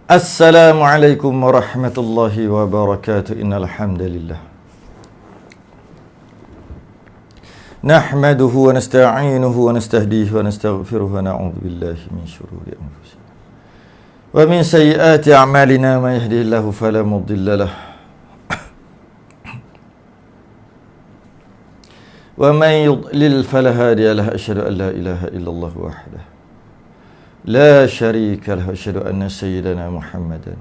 Assalamualaikum warahmatullahi wabarakatuh. Innal hamdalillah nahmaduhu wa nasta'inuhu wa nastahdihi wa nastaghfiruhu wa na'udzu billahi min shururi anfusina wa min sayyiati a'malina may yahdihillahu fala mudilla lahu wa may yudlil fala hadiya lahu. Asyhadu an la ilaha illallah wahdahu la syarika lahu. Asyhadu anna sayyidana Muhammadan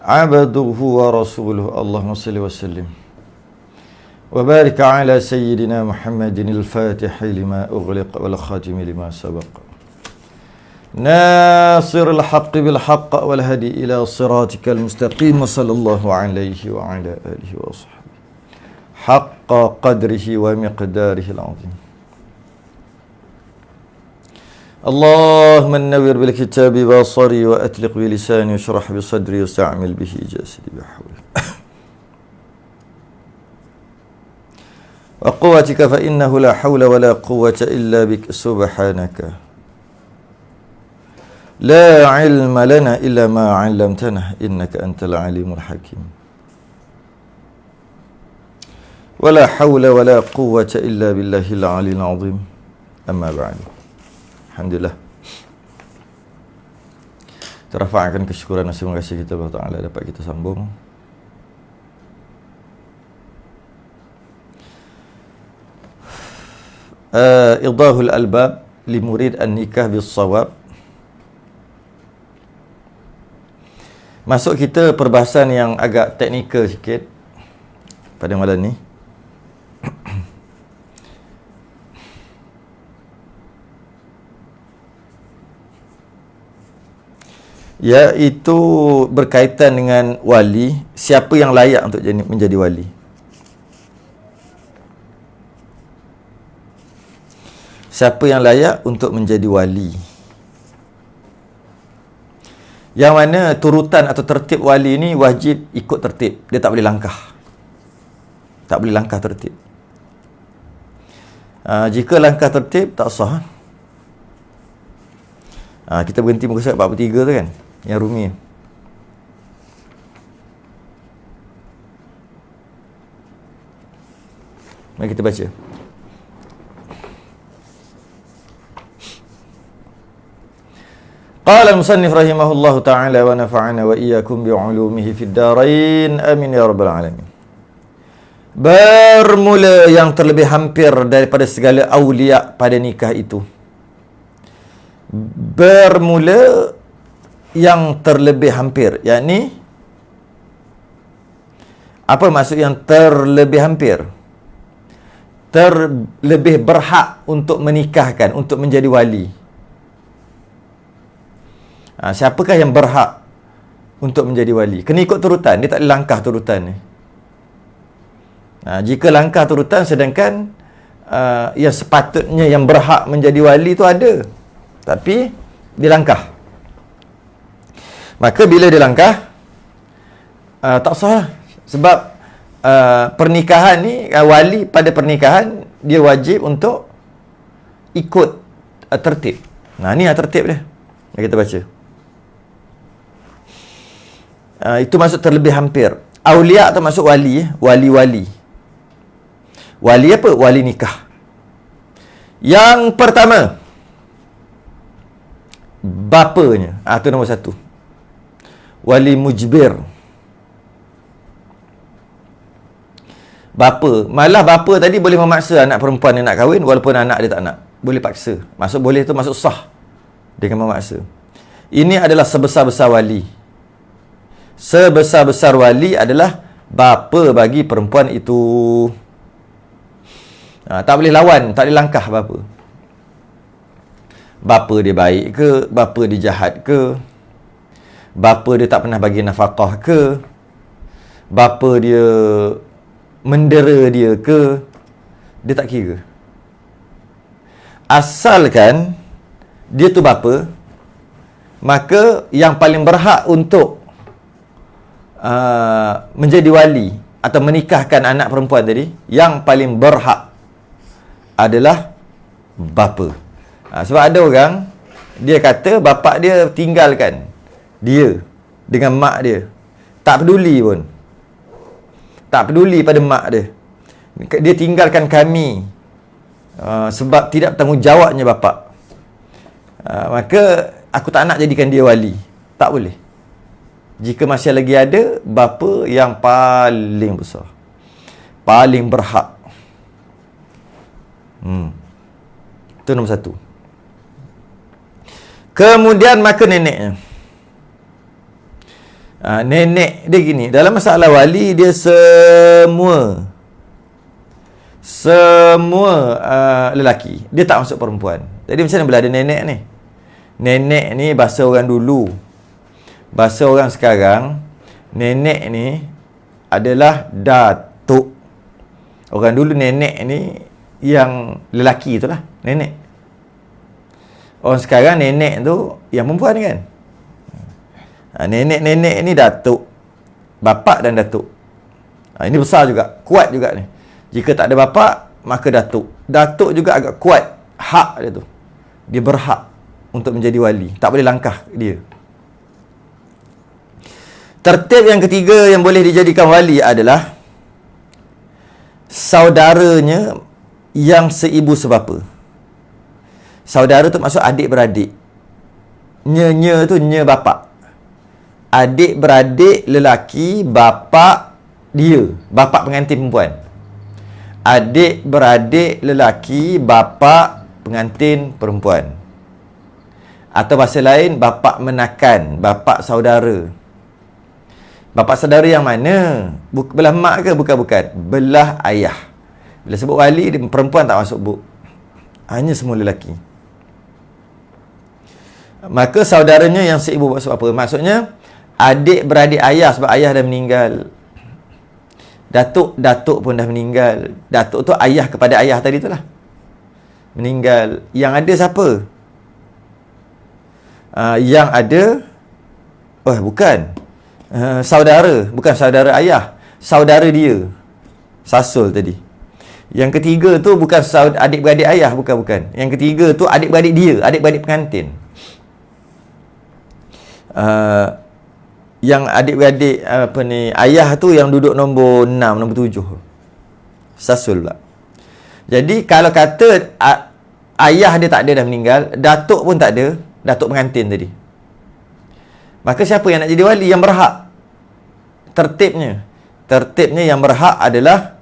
abduhu wa rasuluhu. Allahumma salli wa sallim wa barik ala sayyidina Muhammadin al-fatihi lima ughliq wal khatimi lima sabaq nasirul haqqi bil haqq wal hadi ila siratikal mustaqim. Sallallahu alaihi wa ala alihi wa sahbihi haqqa qadrihi wa miqdarihi al-azim. اللهم نور بالكتاب بصري وأطلق بلساني واشرح بصدري واستعمل به جسدي بحول وقوتك فإنه لا حول ولا قوة إلا بك سبحانك لا علم لنا إلا ما علمتنا إنك أنت العليم الحكيم ولا حول ولا قوة إلا بالله العلي العظيم. أما بعد. Alhamdulillah, terafa'kan kesyukuran dan terima kasih kita Allah Ta'ala dapat kita sambung idahul albab li murid an-nikah bis-shawab. Masuk kita perbahasan yang agak teknikal sikit pada malam ni. Iaitu berkaitan dengan wali. Siapa yang layak untuk menjadi wali? Siapa yang layak untuk menjadi wali? Yang mana turutan atau tertib wali ni wajib ikut tertib. Dia tak boleh langkah. Tak boleh langkah tertib. Jika langkah tertib, tak sah. Kita berhenti muka surat 43 tu kan, yang Rumi. Mari kita baca. Qala al-musannif rahimahullahu ta'ala wa nafa'ana wa iyyakum bi'ulumihi fid darain. Amin ya rabbal alamin. Bermula yang terlebih hampir daripada segala awliya pada nikah itu. Bermula yang terlebih hampir, yakni apa maksud yang terlebih hampir? Terlebih berhak untuk menikahkan, untuk menjadi wali. Siapakah yang berhak untuk menjadi wali? Kena ikut turutan, dia tak ada langkah turutan ni. Jika langkah turutan, sedangkan yang sepatutnya yang berhak menjadi wali tu ada, tapi dia langkah. Maka bila dia langkah, tak sah. Sebab pernikahan ni, wali pada pernikahan, dia wajib untuk ikut tertib. Ni tertib dia. Mari kita baca. Itu maksud terlebih hampir. Aulia atau maksud wali. Wali-wali. Wali apa? Wali nikah. Yang pertama, bapanya. Itu nombor satu. Wali mujbir. Bapa. Malah bapa tadi boleh memaksa anak perempuan yang nak kahwin walaupun anak dia tak nak. Boleh paksa. Maksud boleh tu maksud sah. Dia akan memaksa. Ini adalah sebesar-besar wali. Sebesar-besar wali adalah bapa bagi perempuan itu. Tak boleh lawan, tak boleh langkah bapa. Bapa dia baik ke, bapa dia jahat ke, bapa dia tak pernah bagi nafkah ke, bapa dia mendera dia ke, dia tak kira. Asalkan dia tu bapa, maka yang paling berhak untuk menjadi wali atau menikahkan anak perempuan tadi, yang paling berhak adalah bapa. Sebab ada orang, dia kata bapak dia tinggalkan dia dengan mak dia. Tak peduli pun. Tak peduli pada mak dia. Dia tinggalkan kami sebab tidak bertanggungjawabnya bapa. Maka aku tak nak jadikan dia wali. Tak boleh. Jika masih lagi ada bapa yang paling besar, paling berhak. Itu nombor satu. Kemudian maka neneknya. Nenek dia gini, dalam masalah wali dia semua lelaki. Dia tak masuk perempuan. Jadi macam mana bila ada nenek ni? Nenek ni bahasa orang dulu. Bahasa orang sekarang, nenek ni adalah datuk. Orang dulu nenek ni yang lelaki itulah, nenek. Orang sekarang nenek tu yang perempuan kan. Nenek-nenek ni datuk. Bapak dan datuk. Ini besar juga, kuat juga ni. Jika tak ada bapak, maka datuk. Datuk juga agak kuat hak dia tu. Dia berhak untuk menjadi wali. Tak boleh langkah dia. Tertib yang ketiga yang boleh dijadikan wali adalah saudaranya yang seibu sebapa. Saudara tu maksud adik-beradik. Nya tu nya bapak. Adik-beradik lelaki bapak dia, bapak pengantin perempuan. Adik-beradik lelaki bapak pengantin perempuan. Atau bahasa lain, bapak menakan, bapak saudara. Bapak saudara yang mana? Belah mak ke? Bukan. Belah ayah. Bila sebut wali, perempuan tak masuk buk. Hanya semua lelaki. Maka saudaranya yang seibu maksud apa? Maksudnya adik-beradik ayah, sebab ayah dah meninggal. Datuk pun dah meninggal. Datuk tu ayah kepada ayah tadi tu lah, meninggal. Yang ada siapa? Yang ada bukan saudara. Bukan saudara ayah, saudara dia, sasul tadi. Yang ketiga tu bukan adik-beradik ayah. Bukan. Yang ketiga tu adik-beradik dia, adik-beradik pengantin. Yang adik-beradik ayah tu yang duduk nombor 6, nombor 7. Sasul pula. Jadi kalau kata ayah dia tak ada, dah meninggal, datuk pun tak ada, datuk pengantin tadi, maka siapa yang nak jadi wali? Yang berhak. Tertibnya yang berhak adalah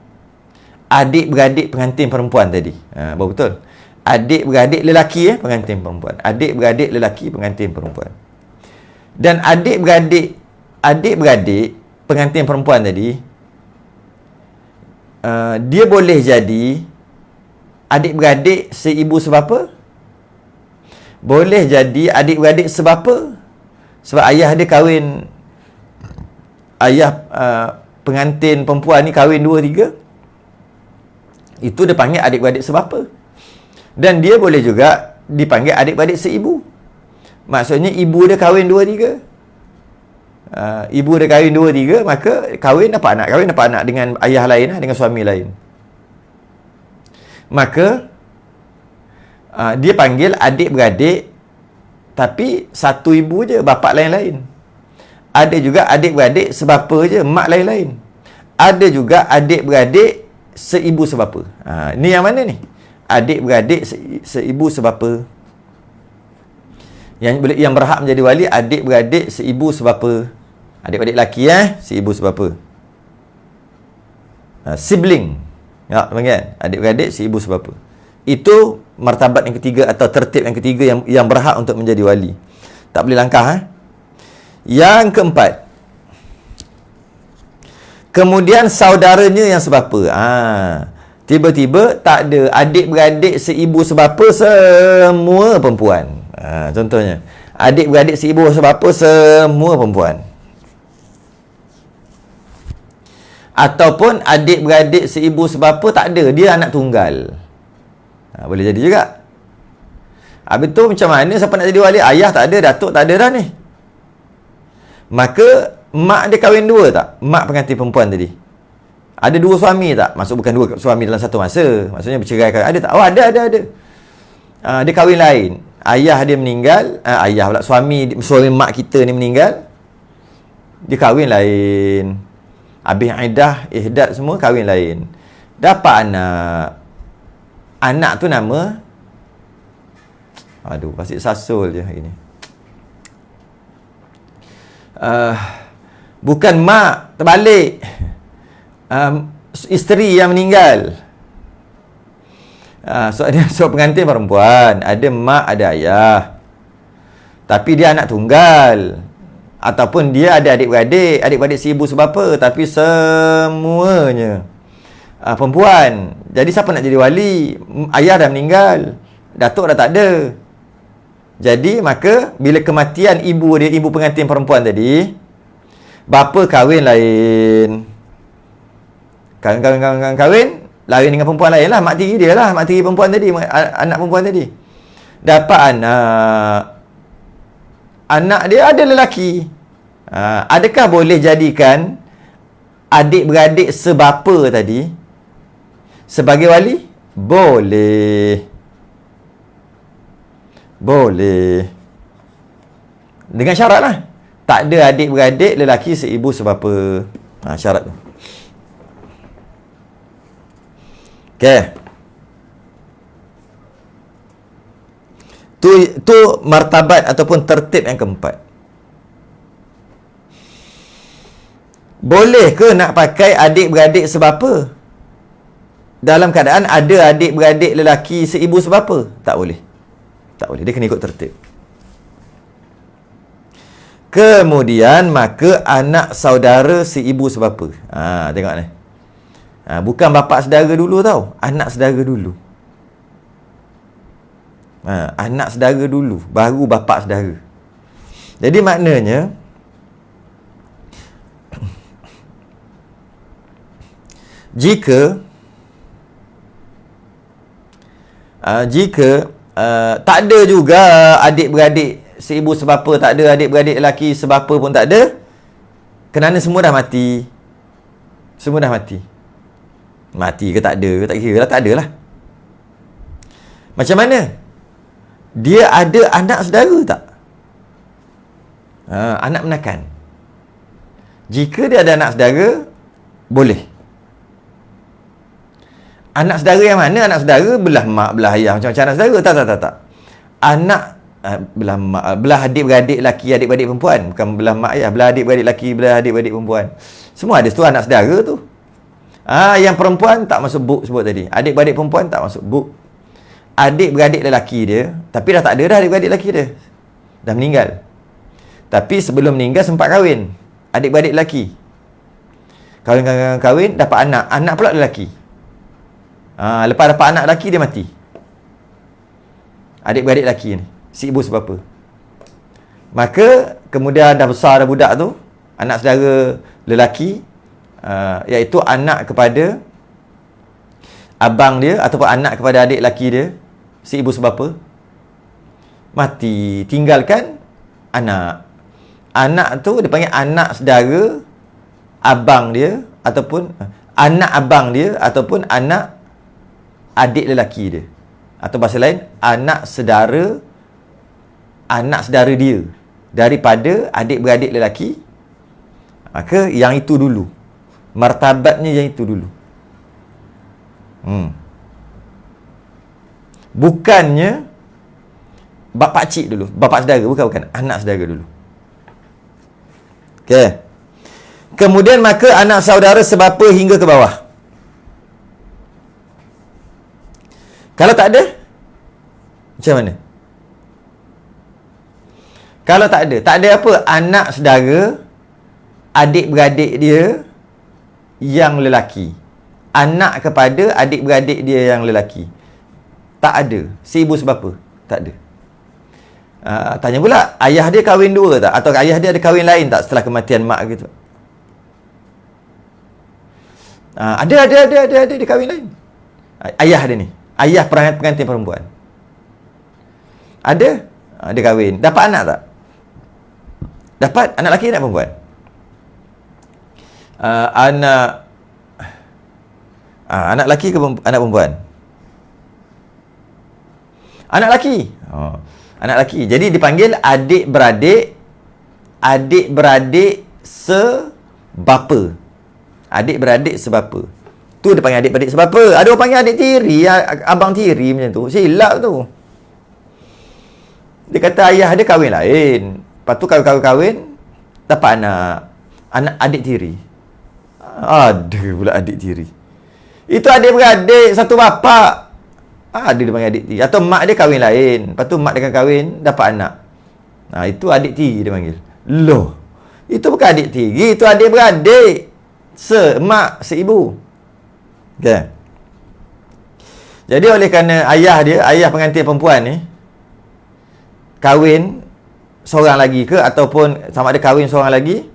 adik-beradik pengantin perempuan tadi. Betul. Adik-beradik lelaki pengantin perempuan. Adik-beradik lelaki pengantin perempuan. Dan adik-beradik pengantin perempuan tadi, dia boleh jadi adik-beradik seibu sebapa, boleh jadi adik-beradik sebapa. Sebab ayah dia kahwin, ayah pengantin perempuan ni kahwin 2-3, itu dia panggil adik-beradik sebapa. Dan dia boleh juga dipanggil adik-beradik seibu. Maksudnya ibu dia kahwin 2-3. Ibu dia kahwin 2-3, maka kahwin dapat anak dengan ayah lain, dengan suami lain. Maka dia panggil adik-beradik, tapi satu ibu je, bapak lain-lain. Ada juga adik-beradik sebapa je, mak lain-lain. Ada juga adik-beradik seibu sebapa. Ni yang mana ni? Adik-beradik seibu sebapa. Yang berhak menjadi wali adik-beradik seibu sebapa. Adik-beradik lelaki seibu sebapa. Sibling. Ya, panggil adik-beradik seibu sebapa. Itu martabat yang ketiga atau tertib yang ketiga yang berhak untuk menjadi wali. Tak boleh langkah. Yang keempat, kemudian saudaranya yang sebapa. Tiba-tiba tak ada, adik-beradik seibu sebapa semua perempuan. Contohnya, adik-beradik seibu sebapa semua perempuan. Ataupun adik-beradik seibu sebapa tak ada, dia anak tunggal. Boleh jadi juga. Habis tu macam mana siapa nak jadi wali? Ayah tak ada, datuk tak ada dah ni. Maka mak dia kahwin 2 tak? Mak pengantin perempuan tadi. Ada 2 suami tak? Maksud bukan 2 suami dalam satu masa. Maksudnya bercerai. Ada tak? Ada. Dia kahwin lain. Ayah dia meninggal. Ayah pula, suami mak kita ni meninggal. Dia kahwin lain. Habis iddah, ihdad semua kahwin lain. Dapat anak. Anak tu nama, aduh, pasal sasul je hari ni. Bukan mak, terbalik. Isteri yang meninggal. So pengantin perempuan, ada mak, ada ayah. Tapi dia anak tunggal. Ataupun dia ada adik-beradik, adik-beradik seibu sebapa, tapi semuanya perempuan. Jadi siapa nak jadi wali? Ayah dah meninggal, datuk dah tak ada. Jadi maka bila kematian ibu dia, ibu pengantin perempuan tadi, bapa kahwin lain. Kahwin lain dengan perempuan lain lah. Mak tiri dia lah, mak tiri perempuan tadi, anak perempuan tadi. Dapat anak. Anak dia ada lelaki. Adakah boleh jadikan adik-beradik sebapa tadi sebagai wali? Boleh. Boleh. Dengan syarat lah. Tak ada adik-beradik lelaki seibu sebapa. Syarat tu. Okey. Tu martabat ataupun tertib yang keempat. Boleh ke nak pakai adik-beradik sebapa dalam keadaan ada adik-beradik lelaki seibu sebapa? Tak boleh. Tak boleh. Dia kena ikut tertib. Kemudian maka anak saudara seibu sebapa. Tengok ni. Bukan bapa saudara dulu tau. Anak saudara dulu. Anak saudara dulu, baru bapa saudara. Jadi maknanya jika tak ada juga adik-beradik seibu sebapa, tak ada adik-beradik lelaki sebapa pun tak ada, kerana semua dah mati. Semua dah mati. Mati ke tak ada ke, tak kira lah, tak ada lah. Macam mana? Dia ada anak saudara tak? Anak menakan. Jika dia ada anak saudara, boleh. Anak saudara yang mana? Anak saudara belah mak, belah ayah, macam-macam anak saudara. Tak. Anak belah mak, belah adik-beradik lelaki, adik-beradik perempuan. Bukan belah mak ayah, belah adik-beradik lelaki, belah adik-beradik perempuan. Semua ada tu anak saudara tu. Yang perempuan tak masuk buk sebut tadi. Adik-beradik perempuan tak masuk buk. Adik-beradik lelaki dia, tapi dah tak ada dah adik-beradik lelaki dia. Dah meninggal. Tapi sebelum meninggal sempat kahwin. Adik-beradik lelaki. Kahwin, dapat anak. Anak pula lelaki. Lepas dapat anak lelaki, dia mati. Adik-beradik lelaki ni. Si ibu sebapa. Maka, kemudian dah besar dah budak tu. Anak saudara lelaki. Iaitu anak kepada abang dia ataupun anak kepada adik lelaki dia, si ibu sebapa, mati, tinggalkan anak. Anak tu dia panggil anak saudara abang dia ataupun anak abang dia ataupun anak adik lelaki dia. Atau bahasa lain, anak saudara dia daripada adik-beradik lelaki. Maka yang itu dulu. Martabatnya yang itu dulu. Bukannya bapa cik dulu, bapa saudara, bukan, anak saudara dulu. Okey. Kemudian maka anak saudara sebapa hingga ke bawah. Kalau tak ada, macam mana? Kalau tak ada apa? Anak saudara, adik-beradik dia yang lelaki. Anak kepada adik-beradik dia yang lelaki. Tak ada. Si ibu sebapa? Tak ada. Tanya pula, ayah dia kahwin dua tak? Atau ayah dia ada kahwin lain tak setelah kematian mak gitu? Ada dia kahwin lain. Ayah dia ni. Ayah pengantin perempuan. Ada? Dia kahwin. Dapat anak tak? Dapat anak lelaki, anak perempuan? Anak lelaki ke anak perempuan? Anak lelaki. Anak lelaki. Jadi dipanggil adik-beradik sebapa. Adik-beradik sebapa. Tu dia panggil adik-beradik sebapa. Ada orang panggil adik tiri, abang tiri macam tu. Silap tu. Dia kata ayah dia kahwin lain. Lepas tu kahwin, dapat anak. Anak adik tiri. Ada pula adik tiri. Itu adik-beradik satu bapa. Ada dia panggil adik tiri. Atau mak dia kahwin lain. Lepas tu mak dia kahwin, dapat anak. Itu adik tiri dia panggil. Loh. Itu bukan adik tiri, itu adik-beradik. Semak, seibu. Okay. Jadi oleh kerana ayah pengantin perempuan ni kahwin seorang lagi ke, ataupun sama ada kahwin seorang lagi,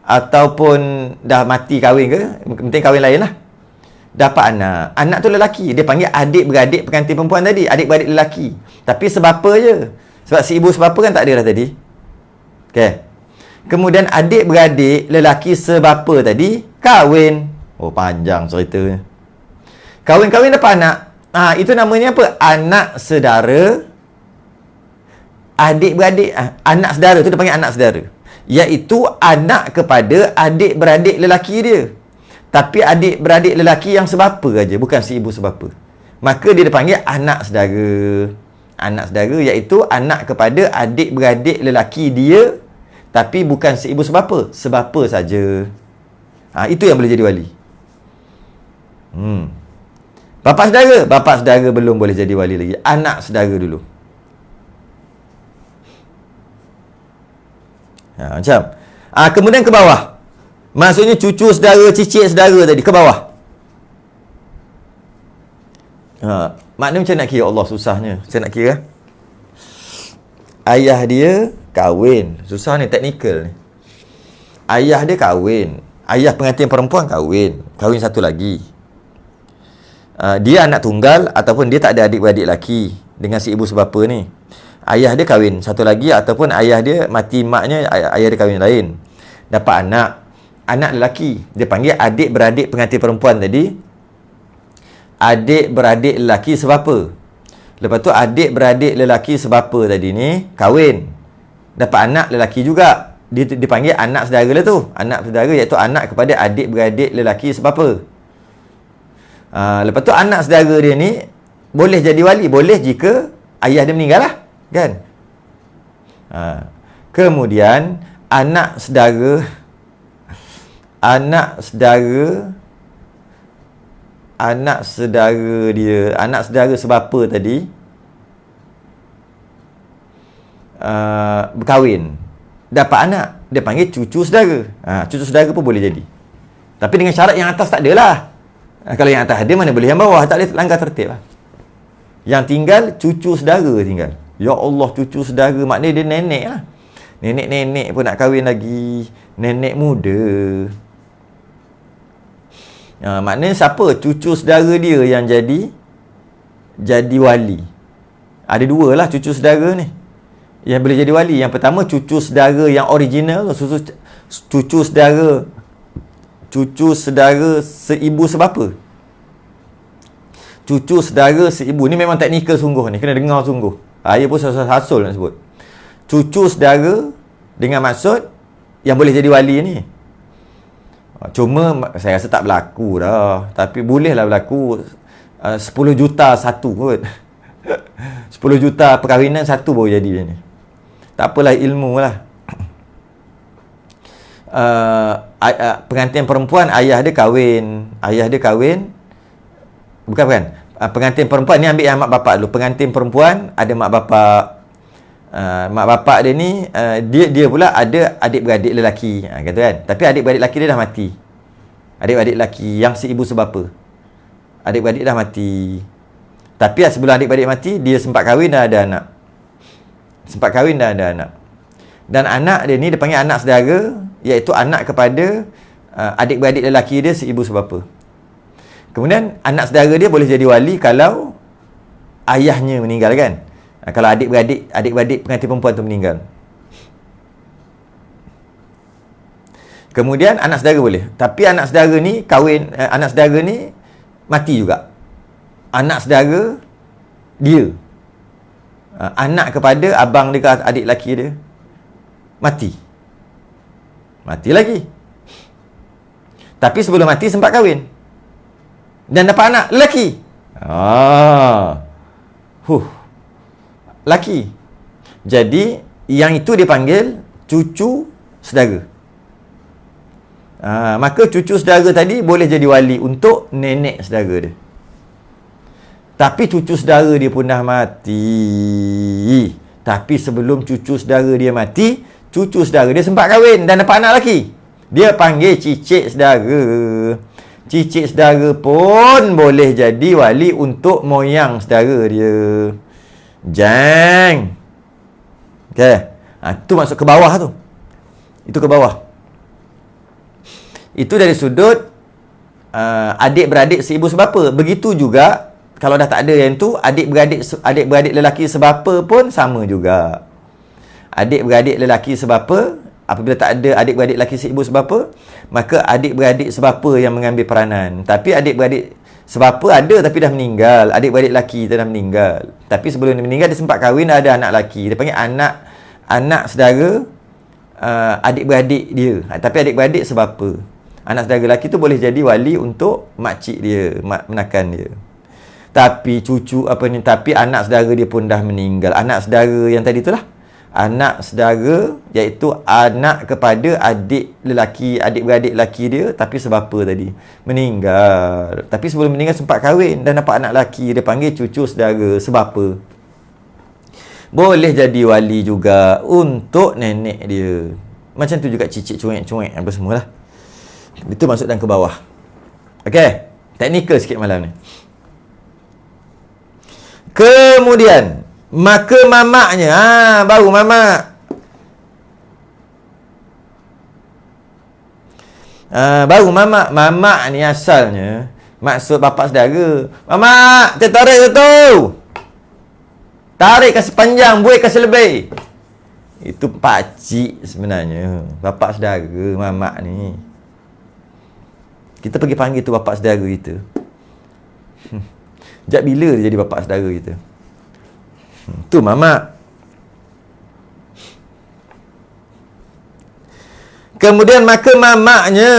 ataupun dah mati kahwin ke, penting kahwin lain lah, dapat anak tu lelaki, dia panggil adik-beradik pengantin perempuan tadi, adik-beradik lelaki, tapi sebapa je, sebab si ibu sebapa kan tak ada dah tadi. Okay. Kemudian adik-beradik lelaki sebapa tadi kahwin. Oh, panjang ceritanya. Kahwin-kahwin dapat anak. Itu namanya apa? Anak saudara. Adik-beradik. Anak saudara tu dia panggil anak saudara. Iaitu anak kepada adik-beradik lelaki dia. Tapi adik-beradik lelaki yang sebapa aja, bukan si ibu sebapa. Maka dia dipanggil anak saudara. Anak saudara iaitu anak kepada adik-beradik lelaki dia, tapi bukan si ibu sebapa. Sebapa saja. Itu yang boleh jadi wali. Bapa saudara belum boleh jadi wali lagi. Anak saudara dulu. Macam. Kemudian ke bawah. Maksudnya cucu saudara, cicit saudara tadi ke bawah. Maknanya macam nak kira? Allah, susahnya. Macam nak kira? Ayah dia kahwin. Susah ni, teknikal ni. Ayah dia kahwin. Ayah pengantin perempuan kahwin. Kahwin satu lagi. Dia anak tunggal ataupun dia tak ada adik-beradik lelaki dengan si ibu sebapa ni. Ayah dia kahwin satu lagi, ataupun ayah dia mati maknya, ayah dia kahwin lain. Dapat anak lelaki. Dia panggil adik-beradik pengantin perempuan tadi. Adik-beradik lelaki sebapa. Lepas tu adik-beradik lelaki sebapa tadi ni kahwin. Dapat anak lelaki juga. Dia dipanggil anak saudara lah tu. Anak saudara iaitu anak kepada adik-beradik lelaki sebapa. Lepas tu anak saudara dia ni boleh jadi wali. Boleh jika ayah dia meninggal lah. Kan? Kemudian anak saudara dia, anak saudara sebapa tadi berkahwin, dapat anak, dia panggil cucu saudara. Cucu saudara pun boleh jadi, tapi dengan syarat yang atas tak ada lah. Kalau yang atas ada, mana boleh yang bawah? Tak boleh langgar tertib lah. Yang tinggal cucu saudara tinggal. Ya Allah, cucu saudara maknanya dia nenek lah. Nenek-nenek pun nak kahwin lagi. Nenek muda. Maknanya siapa? Cucu saudara dia yang jadi wali. Ada dua lah cucu saudara ni yang boleh jadi wali. Yang pertama, cucu saudara yang original. Cucu saudara seibu sebapa. Cucu saudara seibu ni memang teknikal sungguh ni, kena dengar sungguh. Saya pun hasul nak sebut. Cucu saudara dengan maksud yang boleh jadi wali ni. Cuma saya rasa tak berlaku dah, tapi bolehlah berlaku. 10 juta satu kot. 10 juta perkahwinan satu baru jadi macam ni. Tak apalah, ilmu lah. Pengantin perempuan ayah dia kahwin. Bukan. Pengantin perempuan ni ambil yang mak bapak dulu. Pengantin perempuan ada mak bapak. Mak bapak dia ni dia pula ada adik-beradik lelaki, kata kan. Tapi adik-beradik lelaki dia dah mati. Adik-beradik lelaki yang si ibu sebapa. Adik-beradik dah mati. Tapi sebelum adik-beradik mati, dia sempat kahwin dah ada anak. Dan anak dia ni dia panggil anak saudara, iaitu anak kepada adik-beradik lelaki dia si ibu sebapa. Kemudian anak saudara dia boleh jadi wali kalau ayahnya meninggal kan. Kalau adik-beradik pengantin perempuan tu meninggal. Kemudian anak saudara boleh. Tapi anak saudara ni kahwin, anak saudara ni mati juga. Anak saudara dia, anak kepada abang dia ke adik lelaki dia, mati. Mati lagi. Tapi sebelum mati sempat kahwin. Dan dapat anak lelaki. Laki. Jadi, yang itu dipanggil cucu saudara. Maka cucu saudara tadi boleh jadi wali untuk nenek saudara dia. Tapi cucu saudara dia pun dah mati. Tapi sebelum cucu saudara dia mati, cucu saudara dia sempat kahwin dan dapat anak lelaki. Dia panggil cicit saudara. Cicit saudara pun boleh jadi wali untuk moyang saudara dia. Jang. Okey. Tu masuk ke bawah tu. Itu ke bawah. Itu dari sudut adik-beradik seibu sebapa. Begitu juga kalau dah tak ada yang tu, adik-beradik lelaki sebapa pun sama juga. Adik-beradik lelaki sebapa, apabila tak ada adik-beradik lelaki seibu sebapa, maka adik-beradik sebapa yang mengambil peranan. Tapi adik-beradik sebapa ada tapi dah meninggal. Adik-beradik lelaki dah meninggal. Tapi sebelum dia meninggal, dia sempat kahwin, ada anak lelaki. Dia panggil anak saudara adik-beradik dia. Tapi adik-beradik sebapa. Anak saudara lelaki tu boleh jadi wali untuk makcik dia, menakan dia. Tapi tapi anak saudara dia pun dah meninggal. Anak saudara yang tadi itulah. Anak saudara iaitu anak kepada adik-beradik lelaki dia tapi sebapa tadi meninggal. Tapi sebelum meninggal sempat kahwin dan dapat anak lelaki, dia panggil cucu saudara sebapa. Boleh jadi wali juga untuk nenek dia. Macam tu juga cicit, cuek-cuek apa semualah. Itu masuk dan ke bawah. Okey, teknikal sikit malam ni. Kemudian maka mamaknya, baru mamak. Baru mamak. Mamak ni asalnya maksud bapa saudara. Mamak, tarik tu. Tarik kasih panjang, buih kasih lebih. Itu pakcik sebenarnya. Bapa saudara, mamak ni. Kita pergi panggil tu bapa saudara kita. Sejak bila dia jadi bapa saudara kita? Tu mamak. Kemudian maka mamaknya.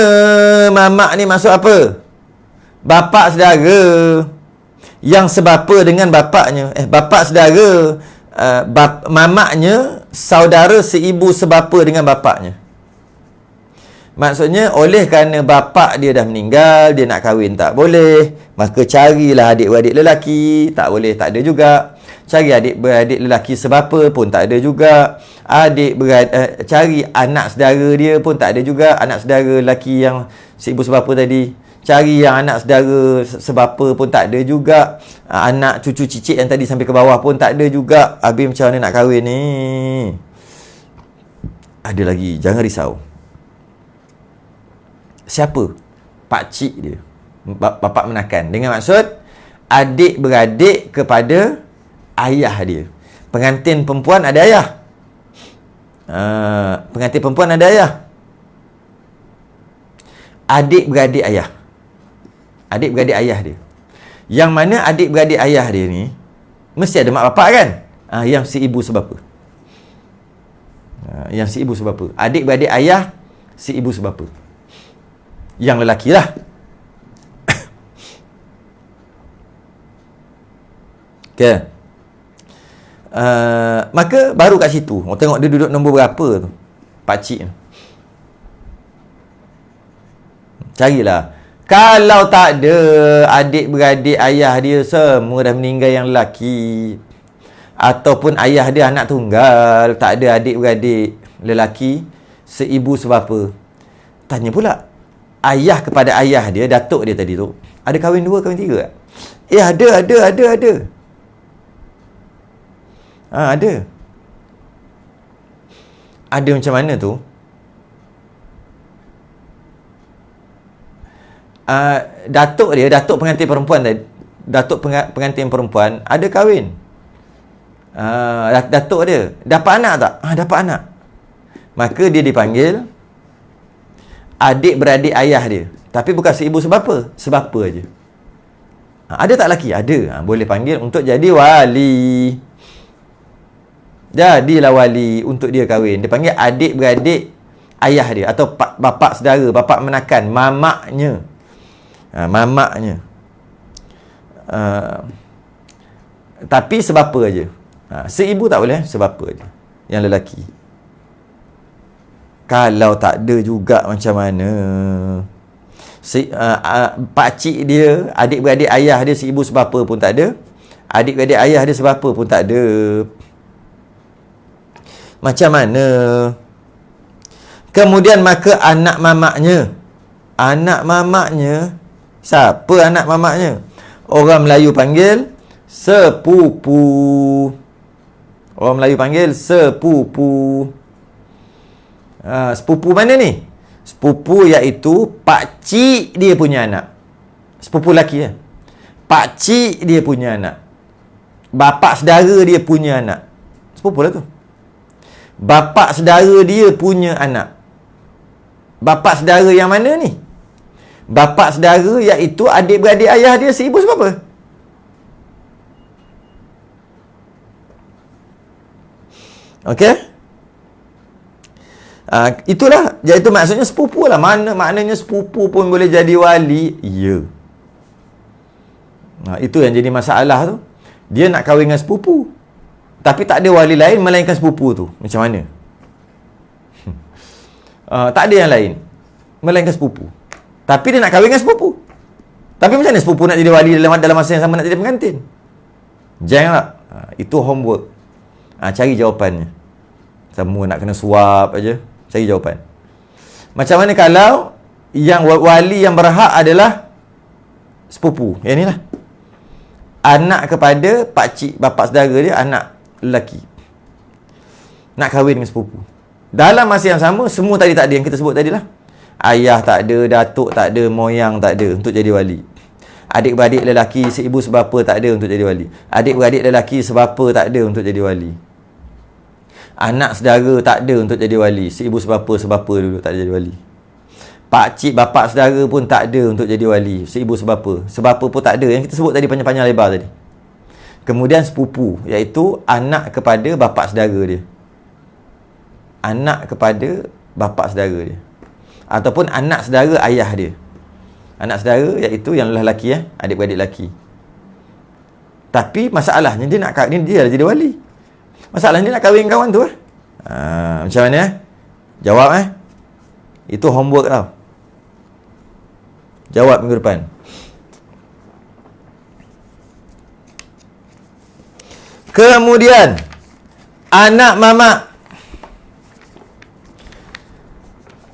Mamak ni masuk apa? Bapa saudara yang sebapa dengan bapaknya. Bapa saudara mamaknya saudara seibu sebapa dengan bapaknya. Maksudnya oleh kerana bapak dia dah meninggal, dia nak kahwin tak boleh, maka carilah adik-beradik lelaki. Tak boleh, tak ada juga. Cari adik-beradik lelaki sebapa pun tak ada juga. Cari anak saudara dia pun tak ada juga. Anak saudara lelaki yang seibu sebapa tadi. Cari yang anak saudara sebapa pun tak ada juga. Anak cucu cicit yang tadi sampai ke bawah pun tak ada juga. Habis macam mana nak kahwin ni? Ada lagi, jangan risau. Siapa? Pakcik dia, bapak menakan. Dengan maksud adik-beradik kepada ayah dia. Pengantin perempuan ada ayah. Pengantin perempuan ada ayah. Adik-beradik ayah. Adik-beradik ayah dia. Yang mana adik-beradik ayah dia ni mesti ada mak bapak kan? Yang si ibu sebapa. Yang si ibu sebapa. Adik-beradik ayah si ibu sebapa. Yang lelaki lah. Okay. Maka baru kat situ tengok dia duduk nombor berapa tu pakcik. Carilah. Kalau tak ada adik-beradik ayah dia semua dah meninggal yang lelaki, ataupun ayah dia anak tunggal, tak ada adik-beradik lelaki seibu sebapa, tanya pula ayah kepada ayah dia, datuk dia tadi tu, ada kahwin 2, kahwin 3 tak? Ada. Ada. Ada macam mana tu? Datuk dia, datuk pengantin perempuan tadi, datuk pengantin perempuan ada kahwin. Datuk dia dapat anak tak? Dapat anak. Maka dia dipanggil adik-beradik ayah dia. Tapi bukan seibu sebapa, sebapa aja. Ada tak laki? Ada. Boleh panggil untuk jadi wali. Jadilah wali untuk dia kahwin. Dia panggil adik-beradik ayah dia, atau bapa saudara, bapa menakan, mamaknya. Mamaknya. Tapi sebapa aja. Seibu tak boleh, sebapa aja. Yang lelaki. Kalau tak ada juga macam mana? Pakcik dia, adik-beradik ayah dia seibu sebapa pun tak ada. Adik-beradik ayah dia sebapa pun tak ada. Macam mana? Kemudian maka anak mamaknya. Anak mamaknya, siapa anak mamaknya? Orang Melayu panggil sepupu. Orang Melayu panggil sepupu. Sepupu mana ni? Sepupu iaitu pakcik dia punya anak. Sepupu lelaki ya. Pakcik dia punya anak. Bapa saudara dia punya anak. Sepupu lah tu. Bapa saudara dia punya anak. Bapa saudara yang mana ni? Bapa saudara iaitu adik-beradik ayah dia seibu sebapa. Okey? Itulah, iaitu maksudnya sepupu lah. Maknanya sepupu pun boleh jadi wali? Ya. Itu yang jadi masalah tu. Dia nak kahwin dengan sepupu, tapi tak ada wali lain melainkan sepupu tu. Macam mana? Tak ada yang lain melainkan sepupu, tapi dia nak kahwin dengan sepupu. Tapi macam mana sepupu nak jadi wali dalam masa yang sama nak jadi pengantin? Janganlah. Itu homework. Cari jawapannya. Semua nak kena suap aja. Cari jawapan. Macam mana kalau yang wali yang berhak adalah sepupu? Yang ni lah. Anak kepada pakcik, bapa saudara dia, anak lelaki. Nak kahwin dengan sepupu. Dalam masa yang sama, semua tadi tak ada yang kita sebut tadi lah. Ayah tak ada, datuk tak ada, moyang tak ada untuk jadi wali. Adik-beradik lelaki, seibu sebapa tak ada untuk jadi wali. Adik-beradik lelaki sebapa tak ada untuk jadi wali. Anak saudara tak ada untuk jadi wali. Seibu sebapa dulu tak ada jadi wali. Pakcik, bapa saudara pun tak ada untuk jadi wali. Seibu sebapa pun tak ada. Yang kita sebut tadi panjang-panjang lebar tadi. Kemudian sepupu, iaitu anak kepada bapa saudara dia. Anak kepada bapa saudara dia. Ataupun anak saudara ayah dia. Anak saudara iaitu yang lelaki adik-beradik lelaki. Tapi masalahnya dia lah jadi wali. Masalahnya dia nak kahwin kawan tu macam mana Jawab Itu homework tau. Jawab minggu depan. Kemudian anak mamak.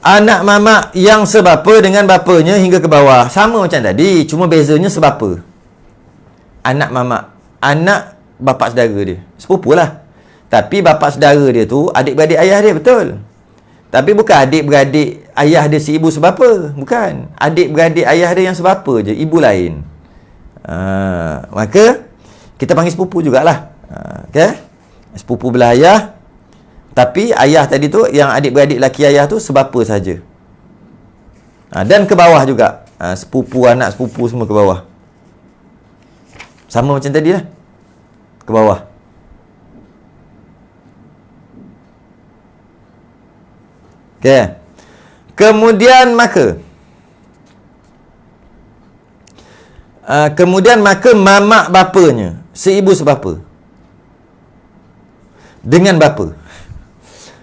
Anak mamak yang sebapa dengan bapanya hingga ke bawah. Sama macam tadi, cuma bezanya sebapa. Anak mamak, anak bapa saudara dia. Sepupu lah. Tapi bapa saudara dia tu adik-beradik ayah dia, betul. Tapi bukan adik-beradik ayah dia seibu sebapa. Bukan. Adik-beradik ayah dia yang sebapa je, ibu lain. Maka kita panggil sepupu jugalah. Okay? Sepupu belah ayah. Tapi ayah tadi tu, yang adik-beradik laki ayah tu sebapa saja. Dan ke bawah juga. Sepupu, anak sepupu semua ke bawah. Sama macam tadi lah. Ke bawah. Okay. Kemudian maka mamak bapanya seibu sebapa dengan bapa.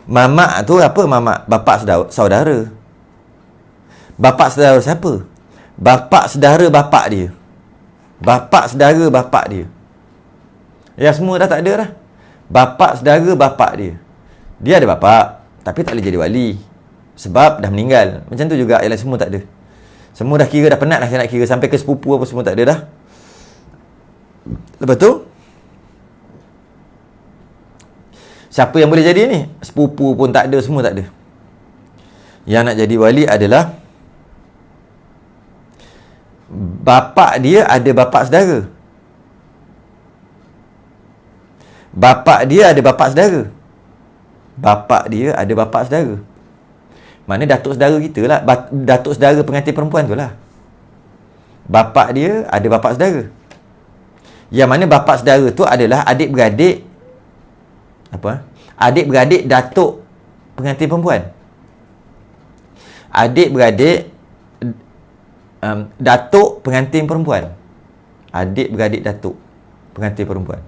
Mamak tu apa? Mamak bapa saudara. Bapa saudara siapa? Bapa saudara bapa dia. Bapa saudara bapa dia. Ya, semua dah tak ada dah. Bapa saudara bapa dia. Dia ada bapa, tapi tak boleh jadi wali sebab dah meninggal. Macam tu juga yang lain semua tak ada. Semua dah kira, dah penat dah nak kira sampai ke sepupu apa semua tak ada dah. Lepas tu siapa yang boleh jadi ni? Sepupu pun tak ada, semua tak ada. Yang nak jadi wali adalah bapa dia ada bapa saudara. Bapa dia ada bapa saudara. Bapa dia ada bapa saudara. Mana datuk saudara kita lah. Datuk saudara pengantin perempuan tu lah. Bapa dia ada bapa saudara. Yang mana bapa saudara tu adalah adik-beradik adik-beradik datuk pengantin perempuan. Adik-beradik datuk pengantin perempuan. Adik-beradik datuk pengantin perempuan.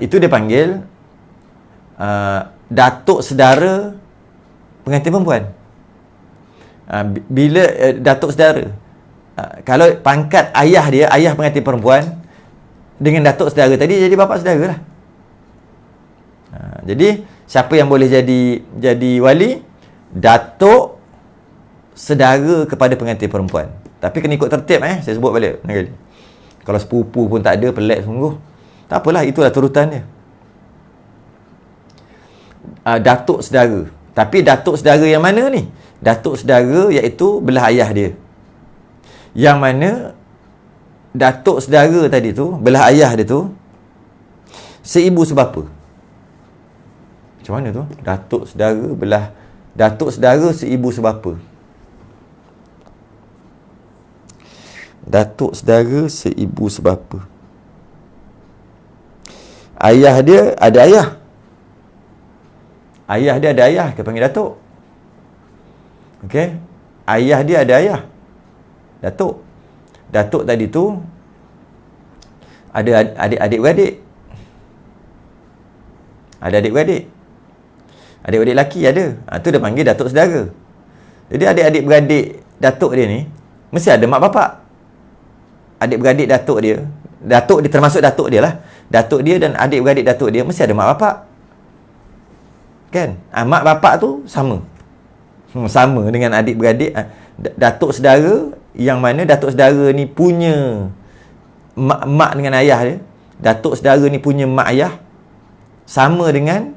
Itu dia panggil datuk saudara pengantin perempuan. Bila datuk saudara, kalau pangkat ayah dia, ayah pengantin perempuan dengan datuk saudara tadi, jadi bapa saudara lah. Jadi siapa yang boleh jadi wali? Datuk saudara kepada pengantin perempuan. Tapi kena ikut tertib, saya sebut balik kali. Kalau sepupu pun tak ada, pelik sungguh. Tak apalah, itulah turutan dia. Datuk saudara. Tapi datuk saudara yang mana ni? Datuk saudara iaitu belah ayah dia. Yang mana datuk saudara tadi tu, belah ayah dia tu, seibu sebapa. Macam mana tu? Datuk saudara seibu sebapa. Datuk saudara seibu sebapa. Ayah dia ada ayah. Ayah dia ada ayah, kita panggil datuk. Okey. Ayah dia ada ayah. Datuk. Datuk tadi tu ada adik-beradik. Ada adik-beradik. Adik-beradik lelaki ada. Tu dia panggil datuk saudara. Jadi adik-beradik datuk dia ni mesti ada mak bapak. Adik-beradik datuk dia termasuk datuk dia lah. Datuk dia dan adik-beradik datuk dia mesti ada mak bapak. Kan? Mak bapak tu sama. Sama dengan adik-beradik. Datuk saudara, yang mana datuk saudara ni punya mak dengan ayah dia. Datuk saudara ni punya mak ayah sama dengan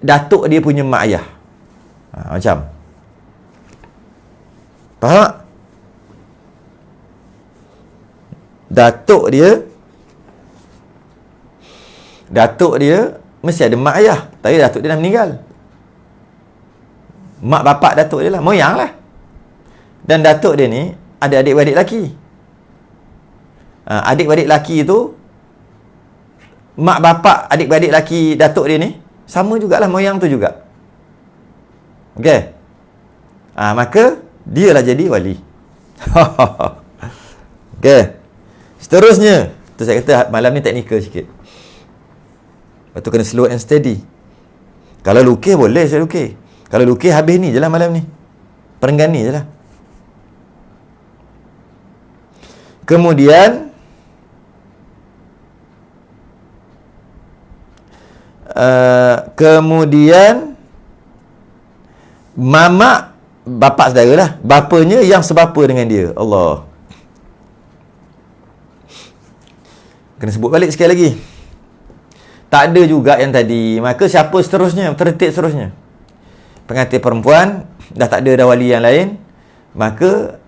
datuk dia punya mak ayah. Macam. Faham tak? Datuk dia mesti ada mak ayah. Tapi datuk dia dah meninggal. Mak bapak datuk dia lah, moyang lah. Dan datuk dia ni ada adik-beradik lelaki. Adik-beradik lelaki tu, mak bapak adik-beradik lelaki datuk dia ni sama jugalah, moyang tu juga. Okey. Maka dia lah jadi wali. Okey. Seterusnya, tu saya kata malam ni teknikal sikit. Lepas tu kena slow and steady. Kalau lukis boleh saya lukis. Kalau lukis habis ni je lah malam ni. Perenggan ni je lah. Kemudian mamak bapak saudara lah. Bapanya yang sebapa dengan dia. Allah. Kena sebut balik sekali lagi. Tak ada juga yang tadi. Maka siapa seterusnya? Tertib seterusnya. Pengantin perempuan, dah tak ada dah wali yang lain. Maka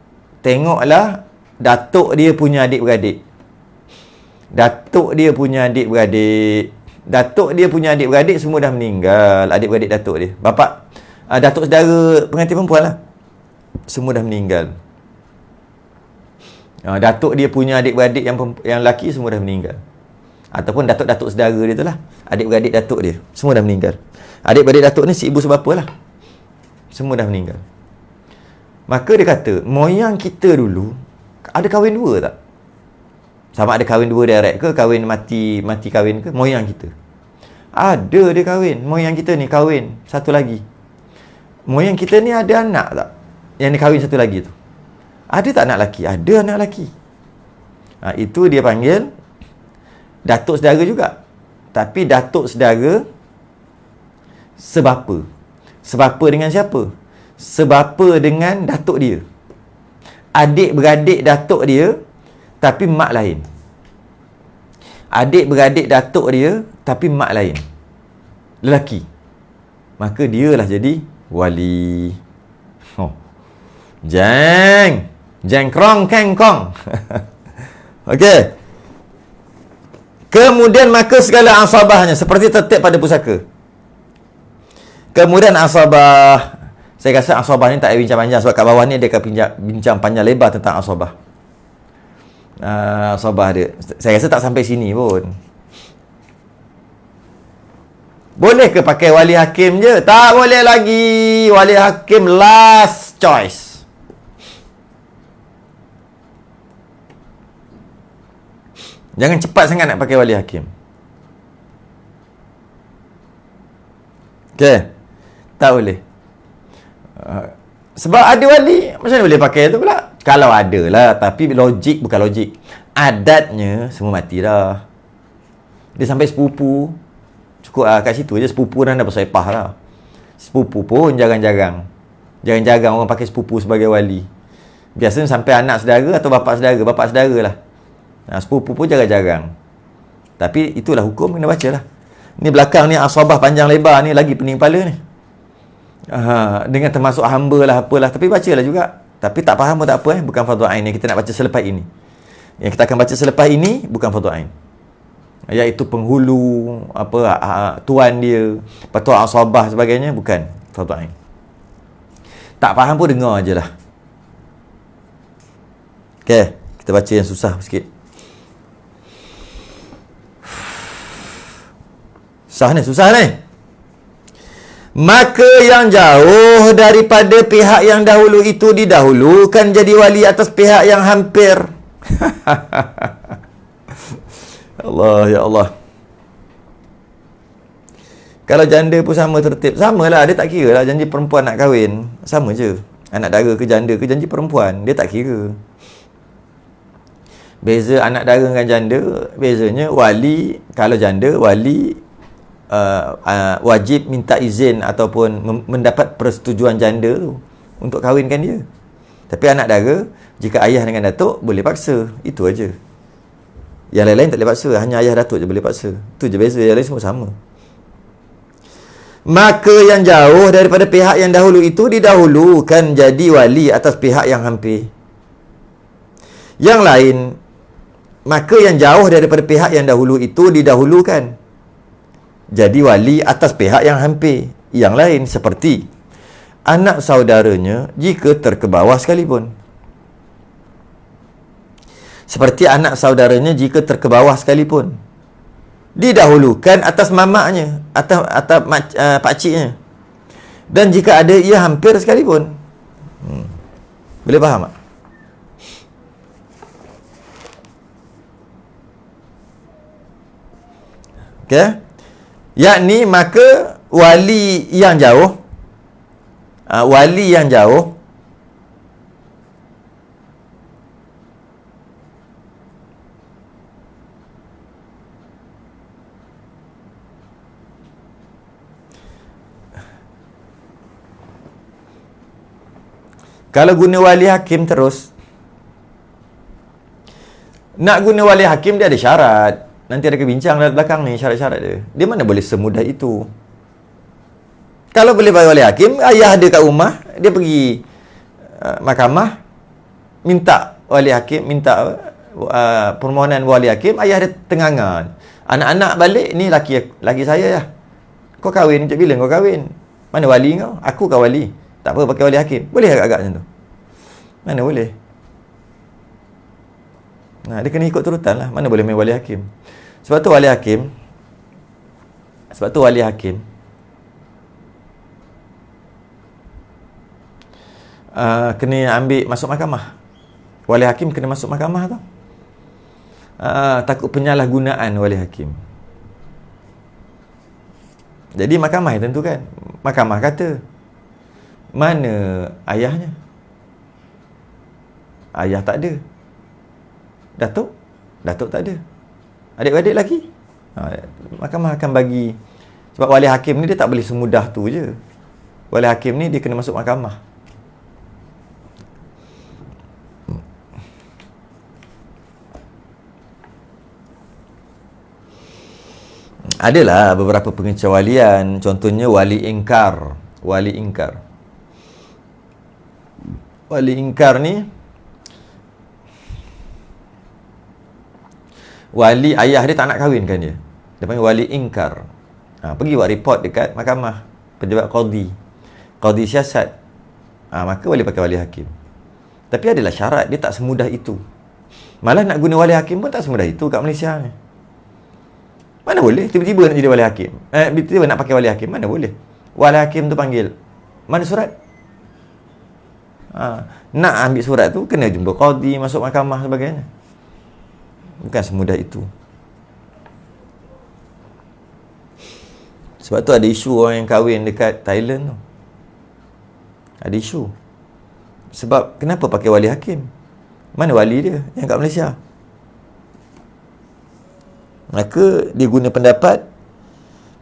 tengoklah datuk dia punya adik-beradik. Datuk dia punya adik-beradik semua dah meninggal. Adik-beradik datuk dia. Bapak, datuk saudara pengantin perempuan lah. Semua dah meninggal. Datuk dia punya adik-beradik yang lelaki semua dah meninggal. Ataupun datuk-datuk saudara dia tu lah. Adik-beradik datuk dia semua dah meninggal. Adik-beradik datuk ni si ibu sebapa lah. Semua dah meninggal. Maka dia kata, moyang kita dulu ada kahwin dua tak? Sama ada kahwin dua direct ke, kahwin mati kahwin ke, moyang kita. Ada dia kahwin. Moyang kita ni kahwin satu lagi. Moyang kita ni ada anak tak? Yang ni kahwin satu lagi tu. Ada tak anak lelaki? Ada anak lelaki. Itu dia panggil datuk saudara juga. Tapi datuk saudara sebapa. Sebapa dengan siapa? Sebapa dengan datuk dia. Adik-beradik datuk dia tapi mak lain. Adik-beradik datuk dia tapi mak lain. Lelaki. Maka dialah jadi wali. Jeng krong keng kong. Okey. Kemudian maka segala asabahnya seperti tertib pada pusaka. Kemudian asabah, saya rasa asabah ni tak payah bincang panjang sebab kat bawah ni dia akan bincang panjang lebar tentang asabah. Asabah dia. Saya rasa tak sampai sini pun. Boleh ke pakai wali hakim je? Tak boleh lagi. Wali hakim last choice. Jangan cepat sangat nak pakai wali hakim. Okey. Tak boleh. Sebab ada wali, macam mana boleh pakai tu pula? Kalau ada lah, tapi logik bukan logik. Adatnya semua mati dah. Dia sampai sepupu, cukup lah kat situ je. Sepupu dah bersepah lah. Sepupu pun jarang-jarang. Jarang-jarang orang pakai sepupu sebagai wali. Biasanya sampai anak saudara atau bapa saudara. Bapa saudara lah. Sepupu pun jarang-jarang. Tapi itulah hukum, kena baca lah. Ni belakang ni asabah panjang lebar ni lagi pening kepala ni. Dengan termasuk hamba lah apalah. Tapi bacalah juga. Tapi tak faham pun tak apa bukan fardu ain yang kita nak baca selepas ini. Yang kita akan baca selepas ini bukan fardu ain. Iaitu penghulu, tuan dia, petua asabah sebagainya, bukan fardu ain. Tak faham pun dengar je lah. Okay, kita baca yang susah sikit. Susah ni. Maka yang jauh daripada pihak yang dahulu itu didahulukan jadi wali atas pihak yang hampir. Allah, ya Allah. Kalau janda pun sama tertib. Samalah, dia tak kira lah janji perempuan nak kahwin. Sama je. Anak dara ke janda ke janji perempuan, dia tak kira. Beza anak dara dengan janda, bezanya wali, kalau janda, wali wajib minta izin ataupun mendapat persetujuan janda tu untuk kahwinkan dia. Tapi anak dara, jika ayah dengan datuk boleh paksa. Itu aja. Yang lain-lain tak boleh paksa. Hanya ayah datuk je boleh paksa. Itu je beza. Yang lain semua sama. Maka yang jauh daripada pihak yang dahulu itu didahulukan jadi wali atas pihak yang hampir. Yang lain, maka yang jauh daripada pihak yang dahulu itu didahulukan jadi wali atas pihak yang hampir. Yang lain seperti anak saudaranya jika terkebawah sekalipun. Seperti anak saudaranya jika terkebawah sekalipun, didahulukan atas mamaknya, atas pakciknya. Dan jika ada ia hampir sekalipun. Boleh faham tak? Okey? Yakni maka wali yang jauh, kalau guna wali hakim terus, nak guna wali hakim dia ada syarat. Nanti ada kebincang dalam belakang ni syarat-syarat dia. Dia mana boleh semudah itu. Kalau boleh bagi wali hakim, ayah dia kat rumah, dia pergi mahkamah, minta wali hakim, minta permohonan wali hakim, ayah dia tengangan. Anak-anak balik, ni laki saya lah. Kau kahwin, macam bila kau kahwin? Mana wali kau? Aku kau wali. Tak apa pakai wali hakim. Boleh agak-agak macam tu? Mana boleh? Dia kena ikut turutan lah. Mana boleh main wali hakim. Sebab tu wali hakim kena ambil masuk mahkamah. Wali hakim kena masuk mahkamah tau. Takut penyalahgunaan wali hakim. Jadi mahkamah yang tentukan. Mahkamah kata, mana ayahnya? Ayah tak ada. Datuk tak ada. Adik-adik lagi. Mahkamah akan bagi. Sebab wali hakim ni dia tak boleh semudah tu je. Wali hakim ni dia kena masuk mahkamah. Adalah beberapa pengecualian. Contohnya wali ingkar. Wali ingkar ni, wali ayah dia tak nak kahwinkan dia. Dia panggil wali ingkar. Pergi buat report dekat mahkamah, pejabat qadi siasat. Maka boleh pakai wali hakim. Tapi adalah syarat, dia tak semudah itu. Malah nak guna wali hakim pun tak semudah itu kat Malaysia ni. Mana boleh tiba-tiba nak jadi wali hakim. Tiba-tiba nak pakai wali hakim, mana boleh. Wali hakim tu panggil, mana surat? Nak ambil surat tu kena jumpa qadi, masuk mahkamah sebagainya. Bukan semudah itu. Sebab tu ada isu orang yang kahwin dekat Thailand tu. Ada isu. Sebab kenapa pakai wali hakim? Mana wali dia yang kat Malaysia? Maka dia guna pendapat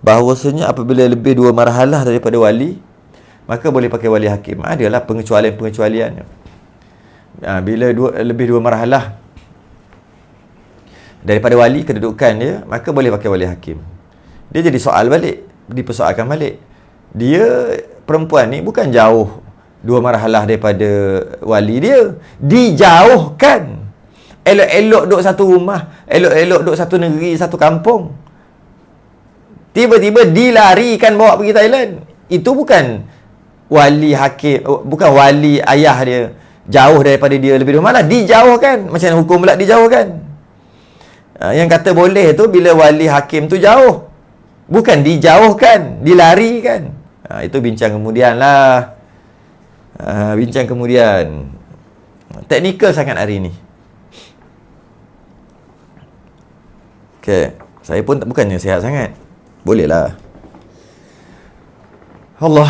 bahawasanya apabila lebih 2 marhalah daripada wali, maka boleh pakai wali hakim. Adalah pengecualian-pengecualian. Bila lebih 2 marhalah daripada wali kedudukan dia, maka boleh pakai wali hakim. Dia jadi soal balik, dipersoalkan balik. Dia perempuan ni bukan jauh 2 marhalah daripada wali dia, dijauhkan. Elok-elok duduk satu rumah, elok-elok duduk satu negeri, satu kampung, tiba-tiba dilarikan bawa pergi Thailand. Itu bukan wali hakim, bukan wali ayah dia jauh daripada dia lebih 2 marhalah, dijauhkan. Macam mana hukum pula dijauhkan? Yang kata boleh tu bila wali hakim tu jauh, bukan dijauhkan, dilarikan. Itu bincang kemudian lah. Bincang kemudian. Teknikal sangat hari ni. Okay. Saya pun bukannya sihat sangat. Boleh lah. Allah.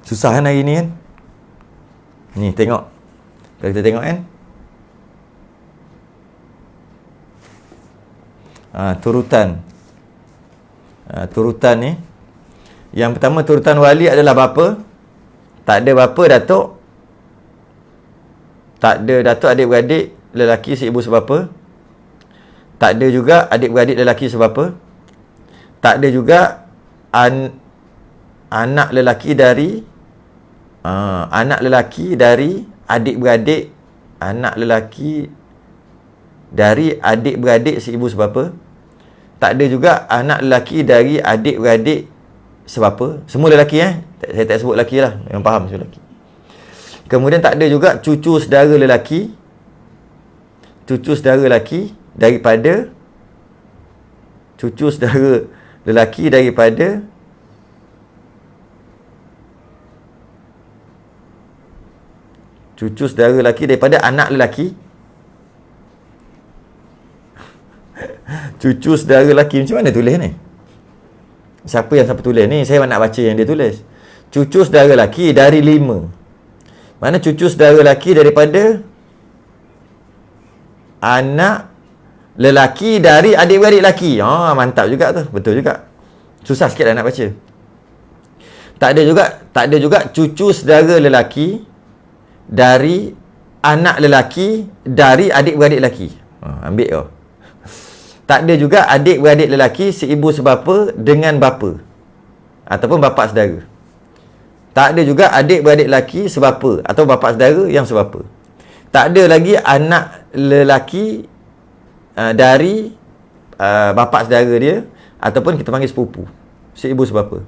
Susah kan hari ni kan? Ni tengok. Kalau kita tengok kan? Turutan ni. Yang pertama turutan wali adalah bapa. Tak ada bapa, datuk. Tak ada datuk, adik-beradik, lelaki seibu sebapa. Tak ada juga adik-beradik lelaki sebapa. Tak ada juga anak lelaki dari adik-beradik, anak lelaki dari adik-beradik seibu sebapa. Tak ada juga anak lelaki dari adik-beradik sebapa. Semua lelaki Saya tak sebut lelaki lah, memang faham semua lelaki. Kemudian tak ada juga cucu saudara lelaki. Cucu saudara lelaki daripada cucu saudara lelaki daripada cucu saudara lelaki daripada anak lelaki. Cucu saudara lelaki macam mana tulis ni? Siapa tulis ni? Saya nak baca yang dia tulis. Cucu saudara lelaki dari 5. Mana cucu saudara lelaki daripada anak lelaki dari adik-beradik lelaki. Mantap juga tu. Betul juga. Susah sikit lah nak baca. Tak ada juga cucu saudara lelaki dari anak lelaki dari adik-beradik lelaki. Ambil kau. Tak ada juga adik-beradik lelaki seibu sebapa dengan bapa ataupun bapa saudara. Tak ada juga adik-beradik lelaki sebapa atau bapa saudara yang sebapa. Tak ada lagi anak lelaki dari bapa saudara dia ataupun kita panggil sepupu, seibu sebapa.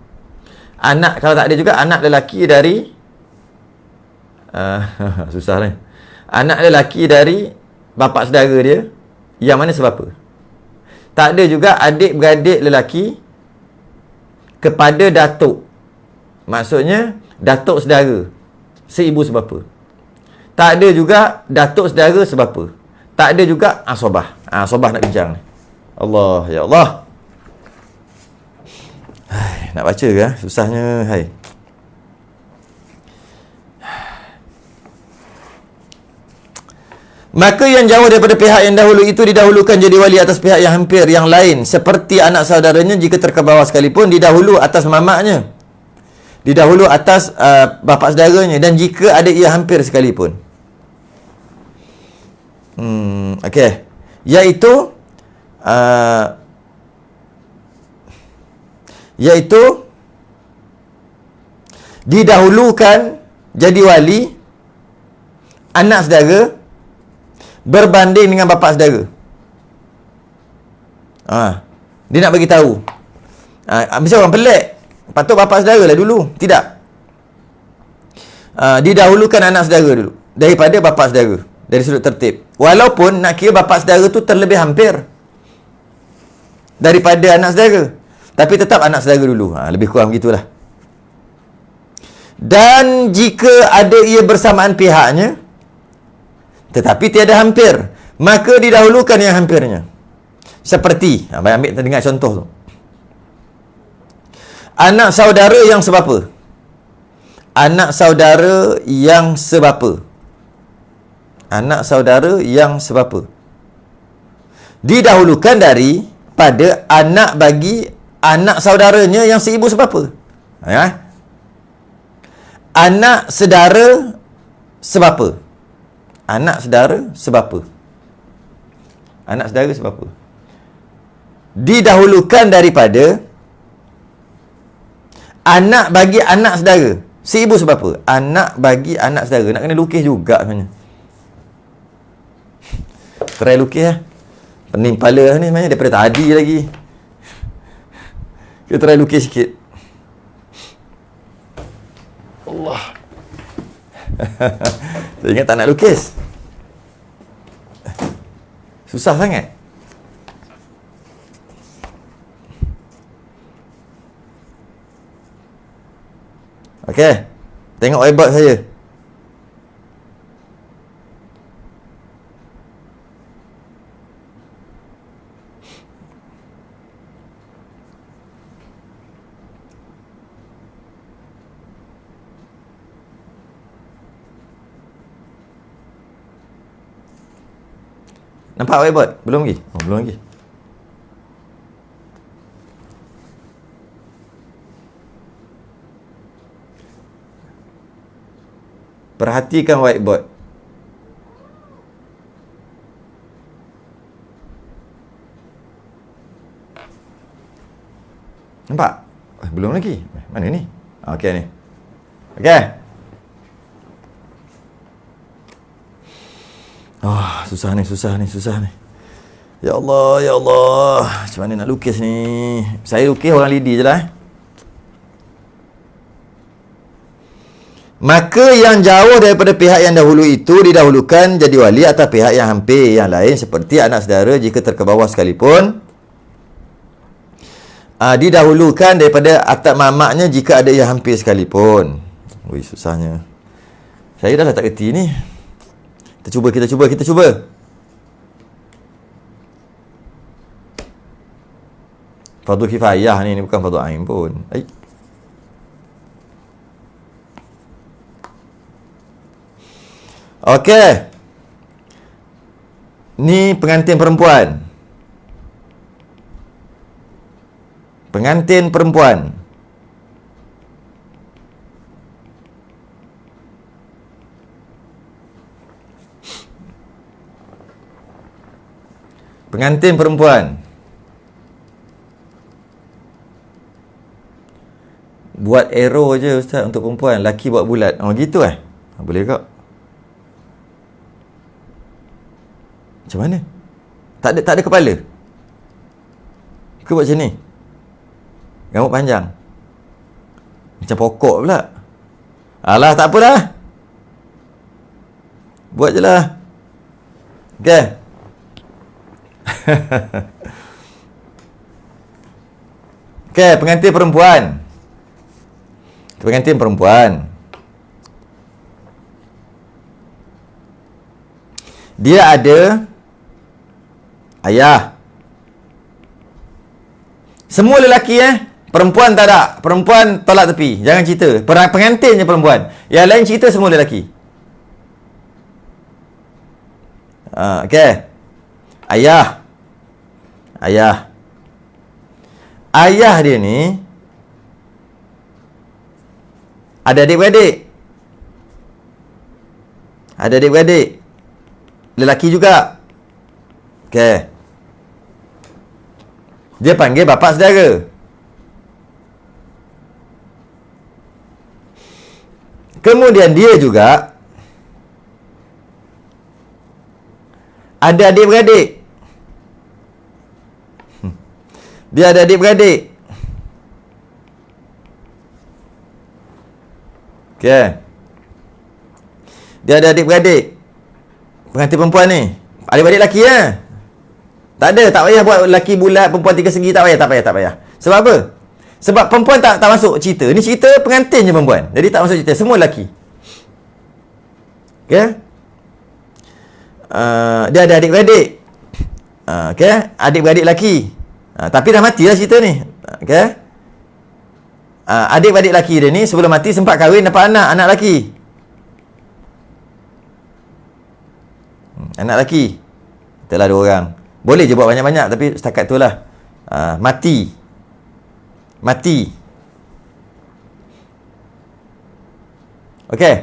Kalau tak ada juga anak lelaki dari susah ni. Anak lelaki dari bapa saudara dia yang mana sebapa. Tak ada juga adik-beradik lelaki kepada datuk. Maksudnya datuk saudara seibu sebapa. Tak ada juga datuk saudara sebapa. Tak ada juga asobah. Asobah nak bincang ni. Allah, ya Allah. Nak baca ke? Susahnya. Maka yang jauh daripada pihak yang dahulu itu didahulukan jadi wali atas pihak yang hampir yang lain, seperti anak saudaranya jika terkebawah sekalipun, didahulu atas mamaknya, didahulu atas bapa saudaranya, dan jika ada ia hampir sekalipun. Okey. Iaitu didahulukan jadi wali anak saudara berbanding dengan bapa saudara. Dia nak bagi tahu. Mesti orang pelik. Patut bapa saudara lah dulu. Tidak. Didahulukan anak saudara dulu daripada bapa saudara. dari sudut tertib. Walaupun nak kira bapa saudara tu terlebih hampir daripada anak saudara, tapi tetap anak saudara dulu. Lebih kurang begitulah. Dan jika ada ia bersamaan pihaknya, tetapi tiada hampir, maka didahulukan yang hampirnya. Seperti, ambil dengar contoh tu. Anak saudara yang sebapa. Anak saudara yang sebapa. Anak saudara yang sebapa. Didahulukan daripada anak bagi anak saudaranya yang seibu sebapa. Anak saudara sebapa. Anak saudara sebapa. Anak saudara sebapa. Didahulukan daripada anak bagi anak saudara seibu sebapa. Anak bagi anak saudara. Nak kena lukis juga sebenarnya. Try lukis lah. Pening kepala ni sebenarnya daripada tadi lagi. Kita try lukis sikit. Allah. Saya ingat tak nak lukis. Susah sangat. Okey. Tengok whiteboard saya. Nampak whiteboard? Belum lagi? Belum lagi. Perhatikan whiteboard. Nampak? Belum lagi. Mana ni? Okey ni. Okey. Susah ni. Ya Allah, ya Allah. Macam mana nak lukis ni? Saya lukis orang lidi je lah. Maka yang jauh daripada pihak yang dahulu itu didahulukan jadi wali atas pihak yang hampir yang lain, seperti anak saudara jika terkebawah sekalipun. Didahulukan daripada atas mamaknya jika ada yang hampir sekalipun. Ui, susahnya. Saya dah tak kerti ni. Kita cuba. Fardu kifayah ni bukan fardu ain pun. Okey. Ni pengantin perempuan. Pengantin perempuan. Pengantin perempuan. Buat arrow je Ustaz untuk perempuan. Laki buat bulat. Gitu boleh kak. Macam mana? Tak ada kepala. Ke buat macam ni? Rambut panjang. Macam pokok pula. Alah, tak apalah. Buat je lah. Okay. Okay, pengantin perempuan. Pengantin perempuan. Dia ada ayah. Semua lelaki perempuan tak ada. Perempuan tolak tepi. Jangan cerita. Pengantin je perempuan. Yang lain cerita semua lelaki. Okay. Ayah. Ayah dia ni ada adik-beradik. Lelaki juga. Okay. Dia panggil bapa saudara. Kemudian dia juga ada adik-beradik. Dia ada adik-beradik. Okay. Dia ada adik-beradik. Pengantin perempuan ni. Adik-adik lelaki ya. Tak ada, tak payah buat lelaki bulat, perempuan tiga segi, tak payah. Sebab apa? Sebab perempuan tak masuk cerita. Ni cerita pengantin je perempuan. Jadi tak masuk cerita, semua lelaki. Okey? Dia ada adik-beradik. Okey, adik-beradik lelaki. Tapi dah matilah cerita ni. Okey? Adik-beradik lelaki dia ni sebelum mati sempat kahwin dapat anak lelaki. Anak lelaki. Itulah 2 orang. Boleh je buat banyak-banyak tapi setakat tu lah. Mati. Okey.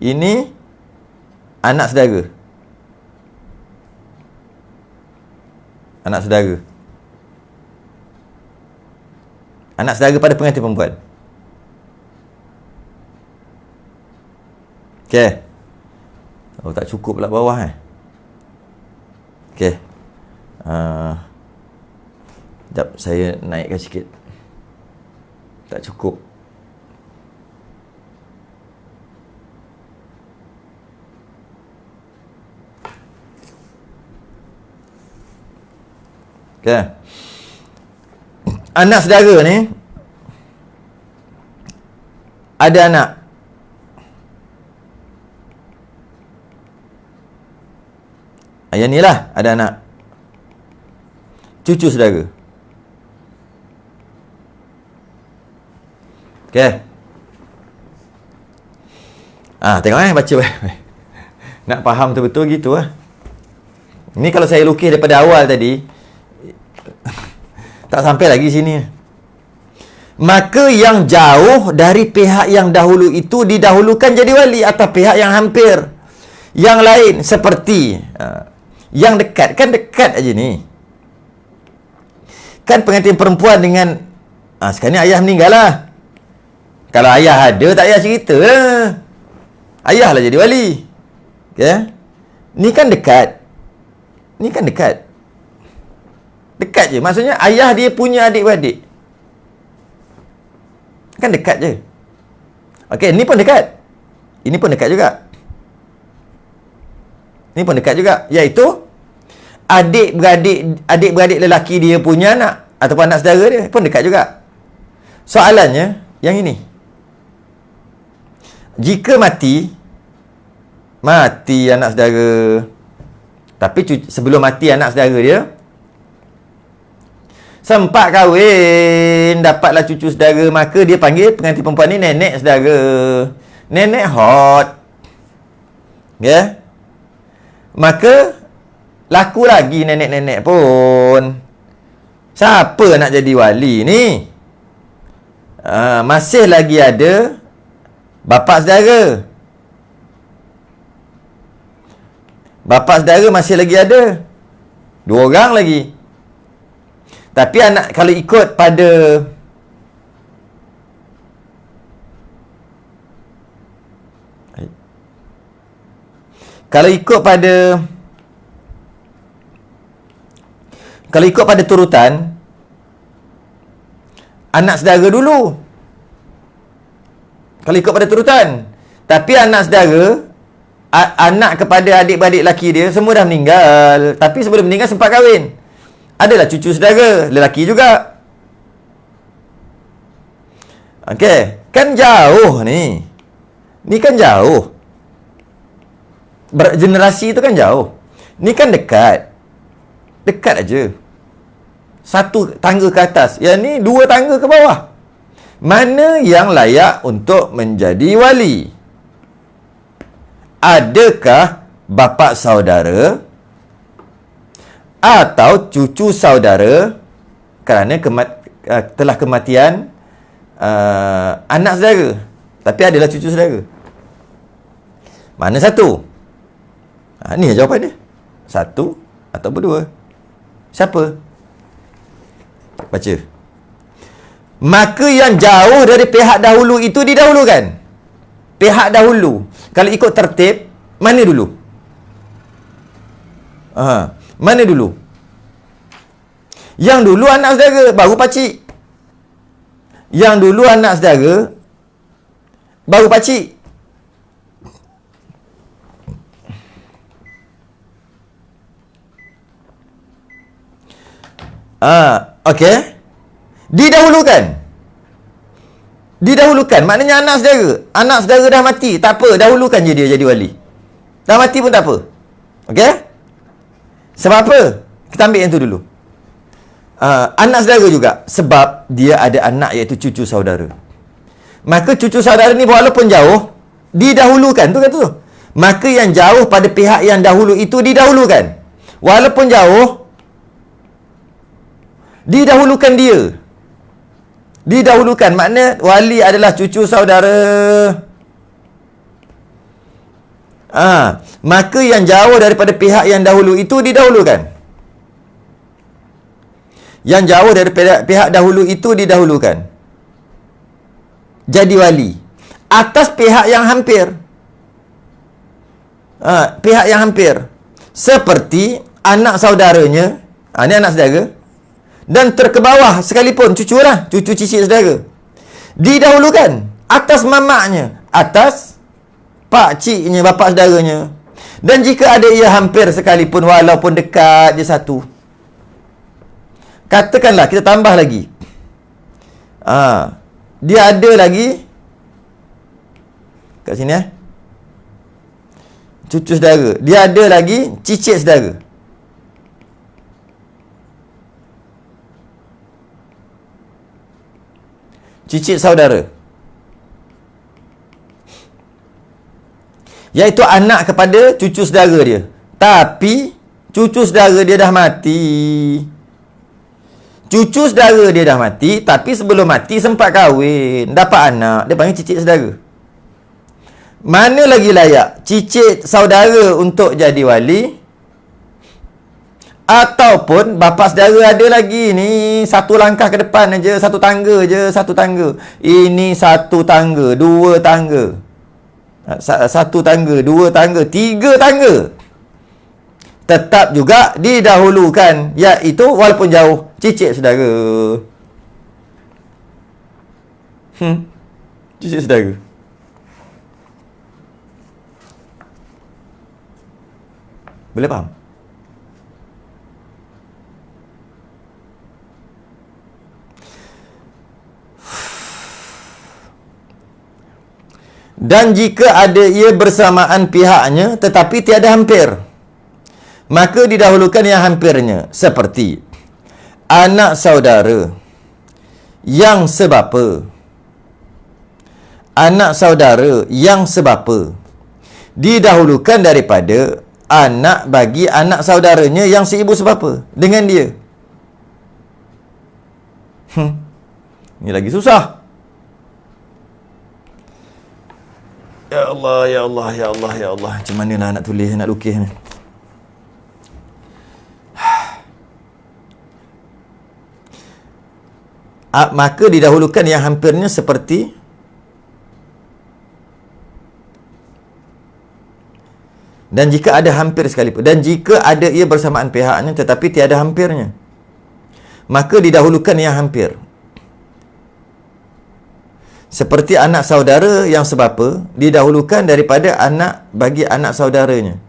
Ini anak saudara. Anak saudara pada pengantin perempuan. Okey. Oh, tak cukup pula bawah Okey. Sekejap, saya naikkan sikit. Tak cukup. Okey. Anak saudara ni ada anak. Yang ni lah ada anak. Cucu saudara. Okey. Tengok baca nak faham betul-betul gitu Ni kalau saya lukis daripada awal tadi tak sampai lagi sini. Maka yang jauh dari pihak yang dahulu itu didahulukan jadi wali atas pihak yang hampir. Yang lain seperti yang dekat, kan dekat aja ni. Kan pengantin perempuan dengan sekarang ni ayah meninggal lah. Kalau ayah ada tak payah cerita lah. Ayah lah jadi wali. Okay? Ni kan dekat. Dekat je. Maksudnya ayah dia punya adik-beradik. Kan dekat je. Okey, ni pun dekat. Ini pun dekat juga. Iaitu adik-beradik lelaki dia punya anak ataupun anak saudara dia pun dekat juga. Soalannya yang ini. Jika mati anak saudara, tapi sebelum mati anak saudara dia sempat kahwin, dapatlah cucu saudara, maka dia panggil pengantin perempuan ni nenek saudara. Nenek hot. Ya? Maka laku lagi nenek-nenek pun. Siapa nak jadi wali ni? Masih lagi ada bapa saudara. Bapa saudara masih lagi ada 2 orang lagi. Tapi anak kalau ikut pada turutan, anak saudara dulu. Kalau ikut pada turutan. Tapi anak saudara, anak kepada adik-beradik lelaki dia semua dah meninggal. Tapi sebelum meninggal sempat kahwin. Adalah cucu saudara, lelaki juga. Okey, kan jauh ni. Ni kan jauh. Generasi tu kan jauh. Ni kan dekat. Dekat aja. 1 tangga ke atas. Yang ni 2 tangga ke bawah. Mana yang layak untuk menjadi wali? Adakah bapa saudara atau cucu saudara kerana telah kematian anak saudara, tapi adalah cucu saudara? Mana satu? Ni jawapan dia. 1 atau 2. Siapa? Baca. Maka yang jauh dari pihak dahulu itu didahulukan. Pihak dahulu. Kalau ikut tertib, mana dulu? Mana dulu? Yang dulu anak saudara, baru pakcik. Yang dulu anak saudara, baru pakcik. Okey. Didahulukan maknanya anak saudara dah mati, tak apa, dahulukan je dia jadi wali. Dah mati pun tak apa. Okey? Sebab apa? Kita ambil yang tu dulu. Anak saudara juga, sebab dia ada anak iaitu cucu saudara. Maka cucu saudara ni walaupun jauh, didahulukan tu kata tu. Maka yang jauh pada pihak yang dahulu itu didahulukan. Walaupun jauh, didahulukan dia. Didahulukan makna wali adalah cucu saudara. Maka yang jauh daripada pihak yang dahulu itu didahulukan. Yang jauh daripada pihak dahulu itu didahulukan. Jadi wali atas pihak yang hampir. Pihak yang hampir seperti anak saudaranya. Ini anak saudara. Dan terkebawah sekalipun cucu cicit saudara. Didahulukan atas mamaknya, atas pak ciknya, bapa saudaranya. Dan jika ada ia hampir sekalipun, walaupun dekat je satu. Katakanlah kita tambah lagi. Dia ada lagi kat sini cucu saudara. Dia ada lagi cicit saudara. Cicit saudara. Iaitu anak kepada cucu saudara dia. Tapi cucu saudara dia dah mati. Cucu saudara dia dah mati, tapi sebelum mati sempat kahwin, dapat anak, dia panggil cicit saudara. Mana lagi layak? Cicit saudara untuk jadi wali, ataupun bapa saudara ada lagi ni, satu langkah ke depan aja, satu tangga. Ini satu tangga, dua tangga. Satu tangga, dua tangga, tiga tangga. Tetap juga didahulukan, iaitu walaupun jauh, cicit saudara. Cicit saudara. Boleh faham? Dan jika ada ia bersamaan pihaknya tetapi tiada hampir, maka didahulukan yang hampirnya, seperti anak saudara yang sebapa. Anak saudara yang sebapa didahulukan daripada anak bagi anak saudaranya yang seibu sebapa dengan dia. Ini lagi susah. Ya Allah, ya Allah, ya Allah, ya Allah. Macam mana nak tulis, nak lukis ni? Maka didahulukan yang hampirnya, seperti dan jika ada hampir sekalipun, dan jika ada ia bersamaan pihaknya tetapi tiada hampirnya, maka didahulukan yang hampir, seperti anak saudara yang sebapa didahulukan daripada anak bagi anak saudaranya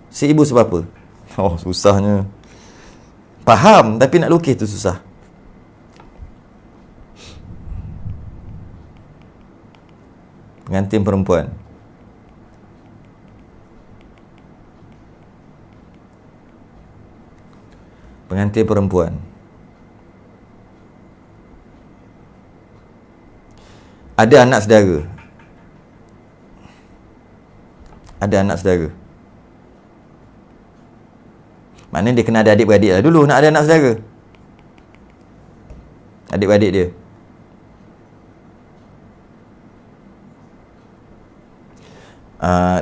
seibu sebapa. Oh, susahnya. Faham, tapi nak lukis tu susah. Pengantin perempuan. Pengantin perempuan. Ada anak saudara. Ada anak saudara. Maknanya dia kena ada adik-beradik lah dulu nak ada anak saudara. Adik-beradik dia.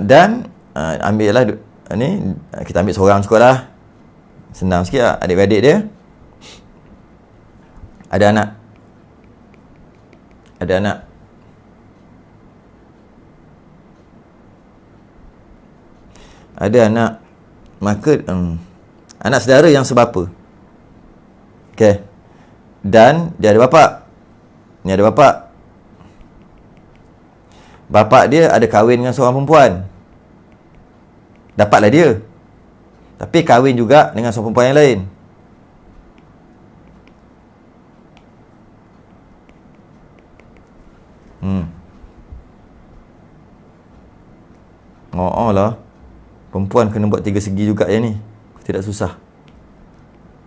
Dan ambillah ni, kita ambil seorang sekolah. Senang sikit lah. Adik-beradik dia ada anak. Ada anak. Ada anak. Maka anak saudara yang sebapa. Okey. Dan dia ada bapa. Ni ada bapa. Bapa dia ada kahwin dengan seorang perempuan. Dapatlah dia. Tapi kahwin juga dengan seorang perempuan yang lain. Oh lah. Perempuan kena buat 3 segi juga ya ni. Tidak susah.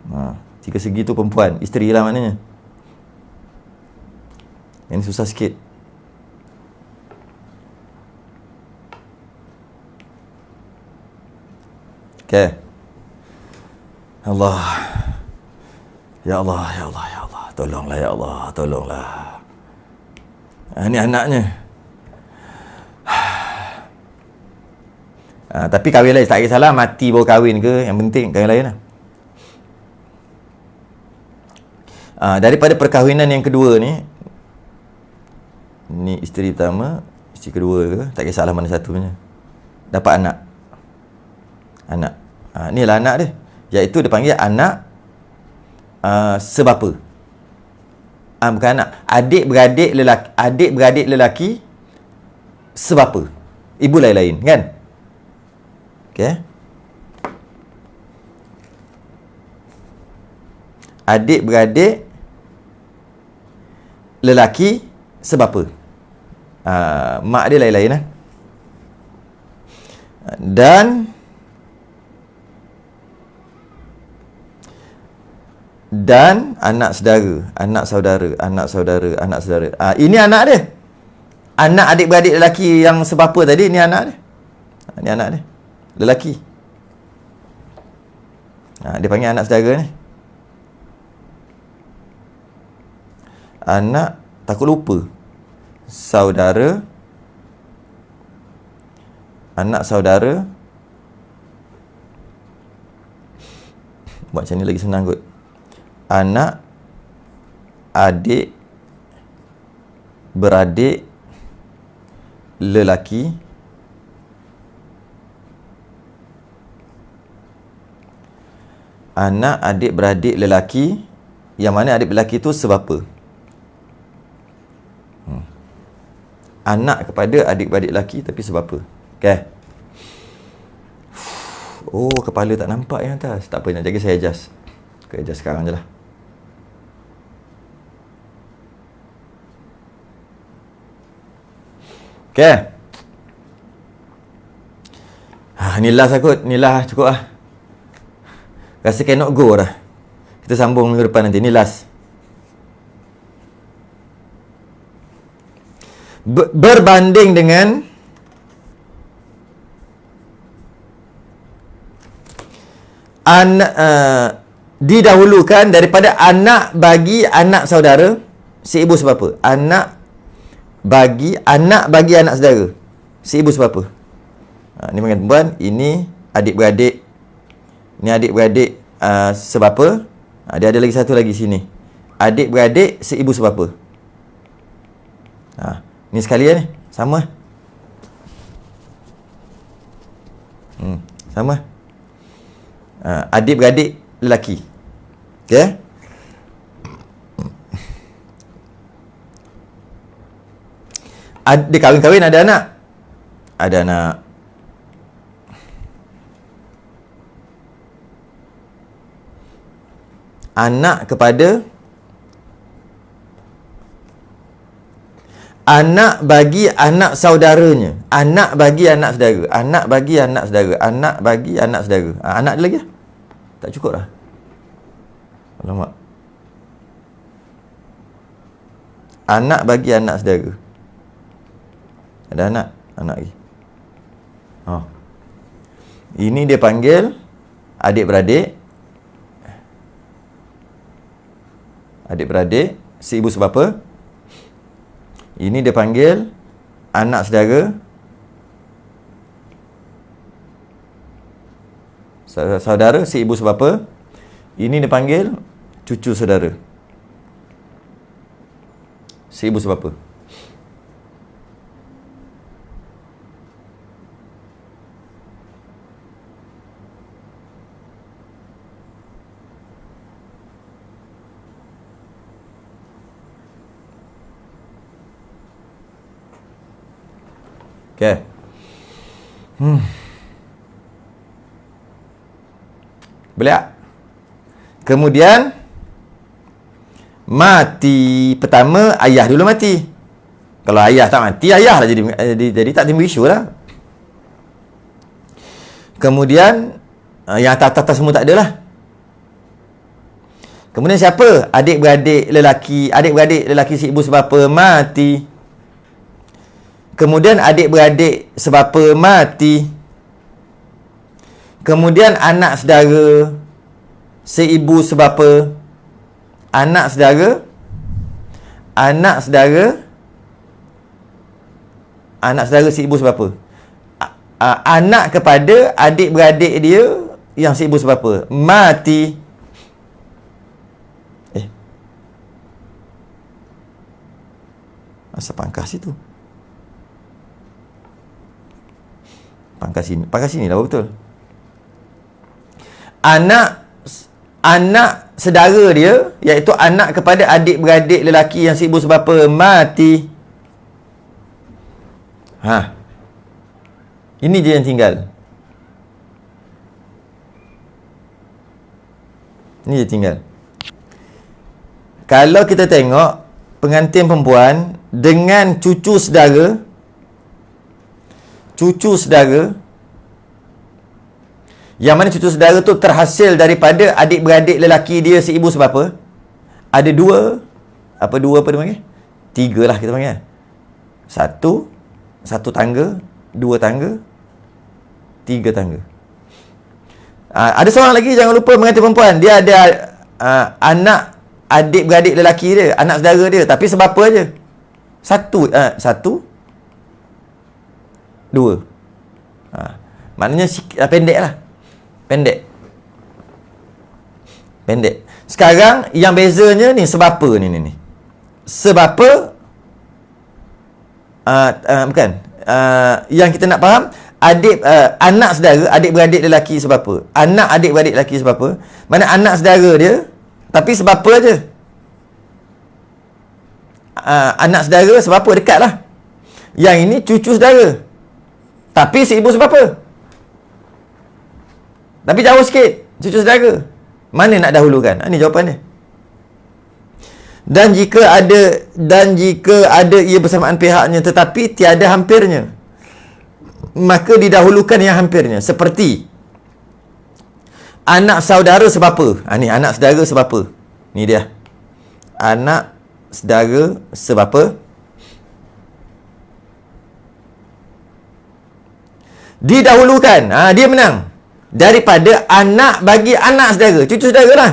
3 segi tu perempuan. Isteri lah maknanya. Yang susah sikit. Okay. Allah. Ya Allah, ya Allah, ya Allah. Tolonglah ya Allah, tolonglah. Ni anaknya. Tapi kahwin lain tak kisahlah, mati baru kahwin ke, yang penting kahwin lain lah. Daripada perkahwinan yang kedua ni isteri pertama, isteri kedua ke, tak kisahlah mana satunya, dapat anak. Ni lah anak dia, iaitu dia panggil anak sebapa. Bukan anak, adik-beradik lelaki sebapa, ibu lain-lain kan. Okay. Adik-beradik lelaki sebapa. Mak dia lain-lain lah. Dan anak saudara. Ini anak dia. Anak adik-beradik lelaki yang sebapa tadi, ni anak dia. Ni anak dia. Lelaki. Dia panggil anak saudara ni. Anak, takut lupa. Saudara. Anak saudara. Buat macam ni lagi senang kot. Anak, adik, beradik, lelaki. Anak, adik, beradik, lelaki. Yang mana adik lelaki tu sebapa. Anak kepada adik-beradik lelaki tapi sebapa. Okay. Oh, kepala tak nampak yang atas. Tak apa, nak jaga saya adjust. Okay, adjust sekarang je lah. Okay. Ni last aku. Ni last cukup lah. Rasa cannot go dah. Kita sambung minggu depan nanti. Ni last. Berbanding dengan didahulukan daripada anak bagi anak saudara seibu sebapa. Anak bagi anak saudara seibu sebapa. Ni panggil perempuan, ini adik-beradik. Ni adik-beradik sebapa. Dia ada lagi satu lagi sini. Adik-beradik seibu sebapa. Ni sekalian ni sama. Sama. Adik-beradik lelaki. Okay. Dia kahwin-kahwin ada anak. Ada anak. Anak kepada anak bagi anak saudaranya. Anak bagi anak saudara. Anak bagi anak saudara. Anak bagi anak saudara. Anak dia lagi lah. Tak cukup lah. Alamak. Anak bagi anak saudara. Ada anak. Anak lagi. Ini dia panggil adik-beradik. Adik-beradik seibu sebapa. Ini dia panggil anak saudara. Saudara seibu sebapa. Ini dia panggil cucu saudara seibu sebapa. Okay. Boleh tak? Kemudian mati. Pertama ayah dulu mati. Kalau ayah tak mati, ayah lah jadi tak timbul isu lah. Kemudian yang atas-atas semua tak ada lah. Kemudian siapa? Adik-beradik lelaki si ibu sebapa mati. Kemudian adik-beradik sebapa mati. Kemudian anak saudara si ibu sebapa. Anak saudara si ibu sebapa. Anak kepada adik-beradik dia yang si ibu sebapa mati. Asal pangkas itu. Pangkas sini lah betul. Anak saudara dia, iaitu anak kepada adik-beradik lelaki yang si ibu sebapa mati. Ini dia yang tinggal. Ini dia tinggal. Kalau kita tengok pengantin perempuan dengan cucu saudara, yang mana cucu saudara tu terhasil daripada adik-beradik lelaki dia si ibu sebapa. Ada dua apa dia panggil? Tiga lah kita panggil. Satu tangga, dua tangga, tiga tangga. Ada seorang lagi, jangan lupa pengantin perempuan. Dia ada anak adik-beradik lelaki dia, anak saudara dia, tapi sebapa aja. Dua. Maknanya pendek lah. Pendek. Sekarang yang bezanya ni sebapa ni. Sebapa bukan. Yang kita nak faham, anak saudara, adik-beradik lelaki sebapa. Anak adik-beradik lelaki sebapa. Mana anak saudara dia, tapi sebapa aja. Anak saudara sebapa dekat lah. Yang ini cucu saudara, tapi si ibu sebapa. Tapi jauh sikit, cucu saudara. Mana nak dahulukan? Ini jawapan dia. Dan jika ada ia bersamaan pihaknya tetapi tiada hampirnya, maka didahulukan yang hampirnya. Seperti anak saudara sebapa. Ni anak saudara sebapa. Ni dia. Anak saudara sebapa. Didahulukan. Dia menang. Daripada anak bagi anak saudara, cucu saudara lah,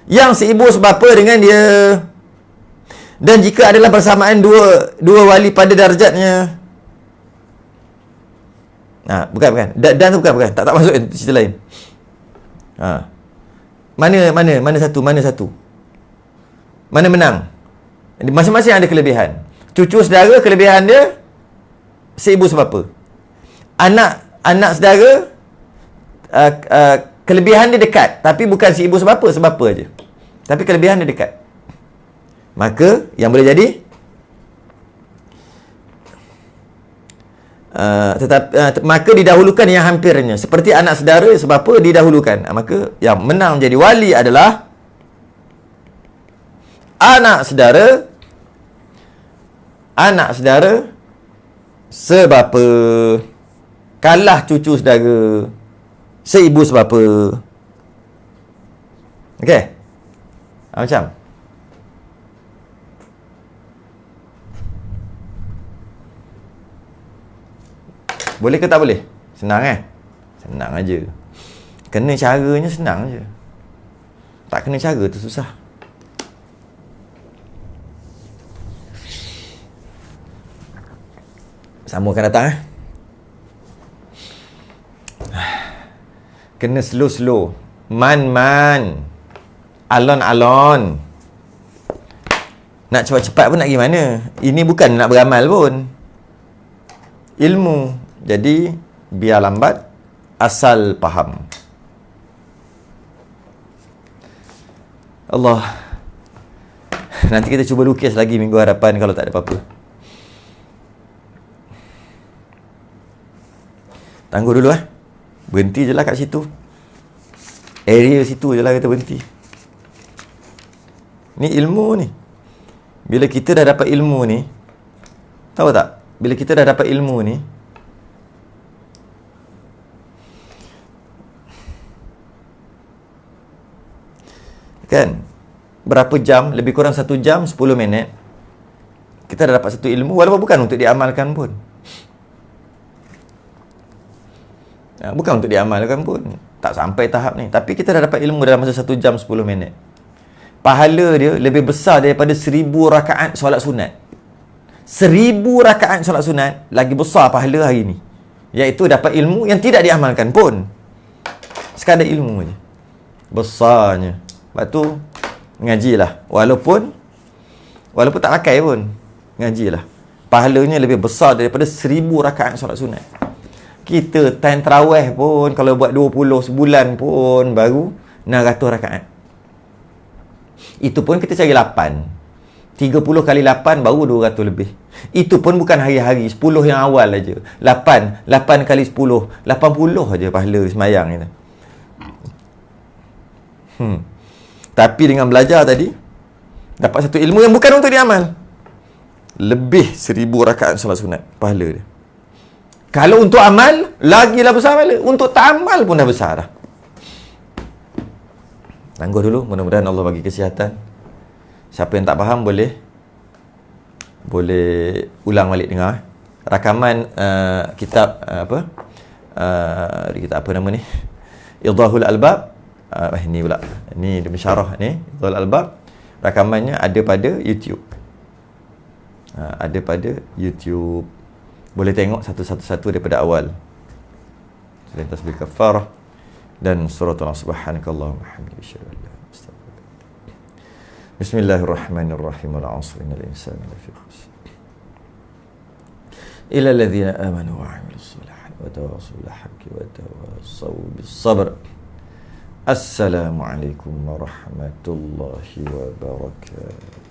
yang si ibu sebapa dengan dia. Dan jika adalah bersamaan dua wali pada darjatnya. Bukan. Dan tu bukan. Tak masuk cerita lain. Mana satu? Mana menang? Masing-masing ada kelebihan. Cucu saudara, kelebihan dia si ibu sebapa. Anak saudara, kelebihan dia dekat, tapi bukan si ibu sebapa aja. Tapi kelebihan dia dekat. Maka yang boleh jadi maka didahulukan yang hampirnya. Seperti anak saudara sebapa didahulukan. Maka yang menang jadi wali adalah anak saudara sebapa. Kalah cucu saudara seibu sebapa. Okey? Macam boleh ke tak boleh? Senang Senang aja. Kena caranya senang aja. Tak kena cara tu susah. Sama akan datang Kena slow-slow. Man. Alon-alon. Nak cepat-cepat pun nak pergi mana? Ini bukan nak beramal pun. Ilmu. Jadi, biar lambat, asal faham. Allah. Nanti kita cuba lukis lagi minggu hadapan kalau tak ada apa-apa. Tangguh dulu Berhenti je lah kat situ. Area situ je lah kita berhenti. Ni ilmu ni. Bila kita dah dapat ilmu ni, Tahu tak? Bila kita dah dapat ilmu ni, kan, berapa jam, lebih kurang 1 jam 10 minit, kita dah dapat satu ilmu, walaupun bukan untuk diamalkan pun. Bukan untuk diamalkan pun, tak sampai tahap ni, tapi kita dah dapat ilmu dalam masa 1 jam 10 minit. Pahala dia lebih besar daripada 1000 rakaat solat sunat. 1000 rakaat solat sunat lagi besar pahala hari ni, iaitu dapat ilmu yang tidak diamalkan pun. Sekadar ilmu je, besarnya. Sebab tu ngajilah, walaupun tak pakai pun, ngajilah. Pahalanya lebih besar daripada 1000 rakaat solat sunat. Kita time tarawih pun, kalau buat 20 sebulan pun baru 600 rakaat. Itu pun kita cari 8. 30 kali 8 baru 200 lebih. Itu pun bukan hari-hari, 10 yang awal aja. 8 kali 10, 80 aja pahala semayang kita. Tapi dengan belajar tadi, dapat satu ilmu yang bukan untuk diamal. Lebih 1000 rakaat solat sunat pahala dia. Kalau untuk amal, lagilah besar pahala. Untuk tak amal pun dah besar dah. Tangguh dulu, mudah-mudahan Allah bagi kesihatan. Siapa yang tak faham boleh ulang balik dengar. Rakaman kitab kitab apa nama ni? Idahul Albab. Ni pula. Ni dia mensyarah ni, Idahul Albab. Rakamannya ada pada YouTube. Ada pada YouTube. Boleh tengok satu-satu daripada awal. Selain tasbih kafarah dan suratul subhanakallahumma hamdika asyhadu an la ilaha illa anta astaghfiruka. Bismillahirrahmanirrahim. Wal 'asri innal insana lafi khusr. Illa alladhina amanu wa 'amilus solihati wa tawassaw bil haqqi wa tawassaw bis sabr. Assalamualaikum warahmatullahi wabarakatuh.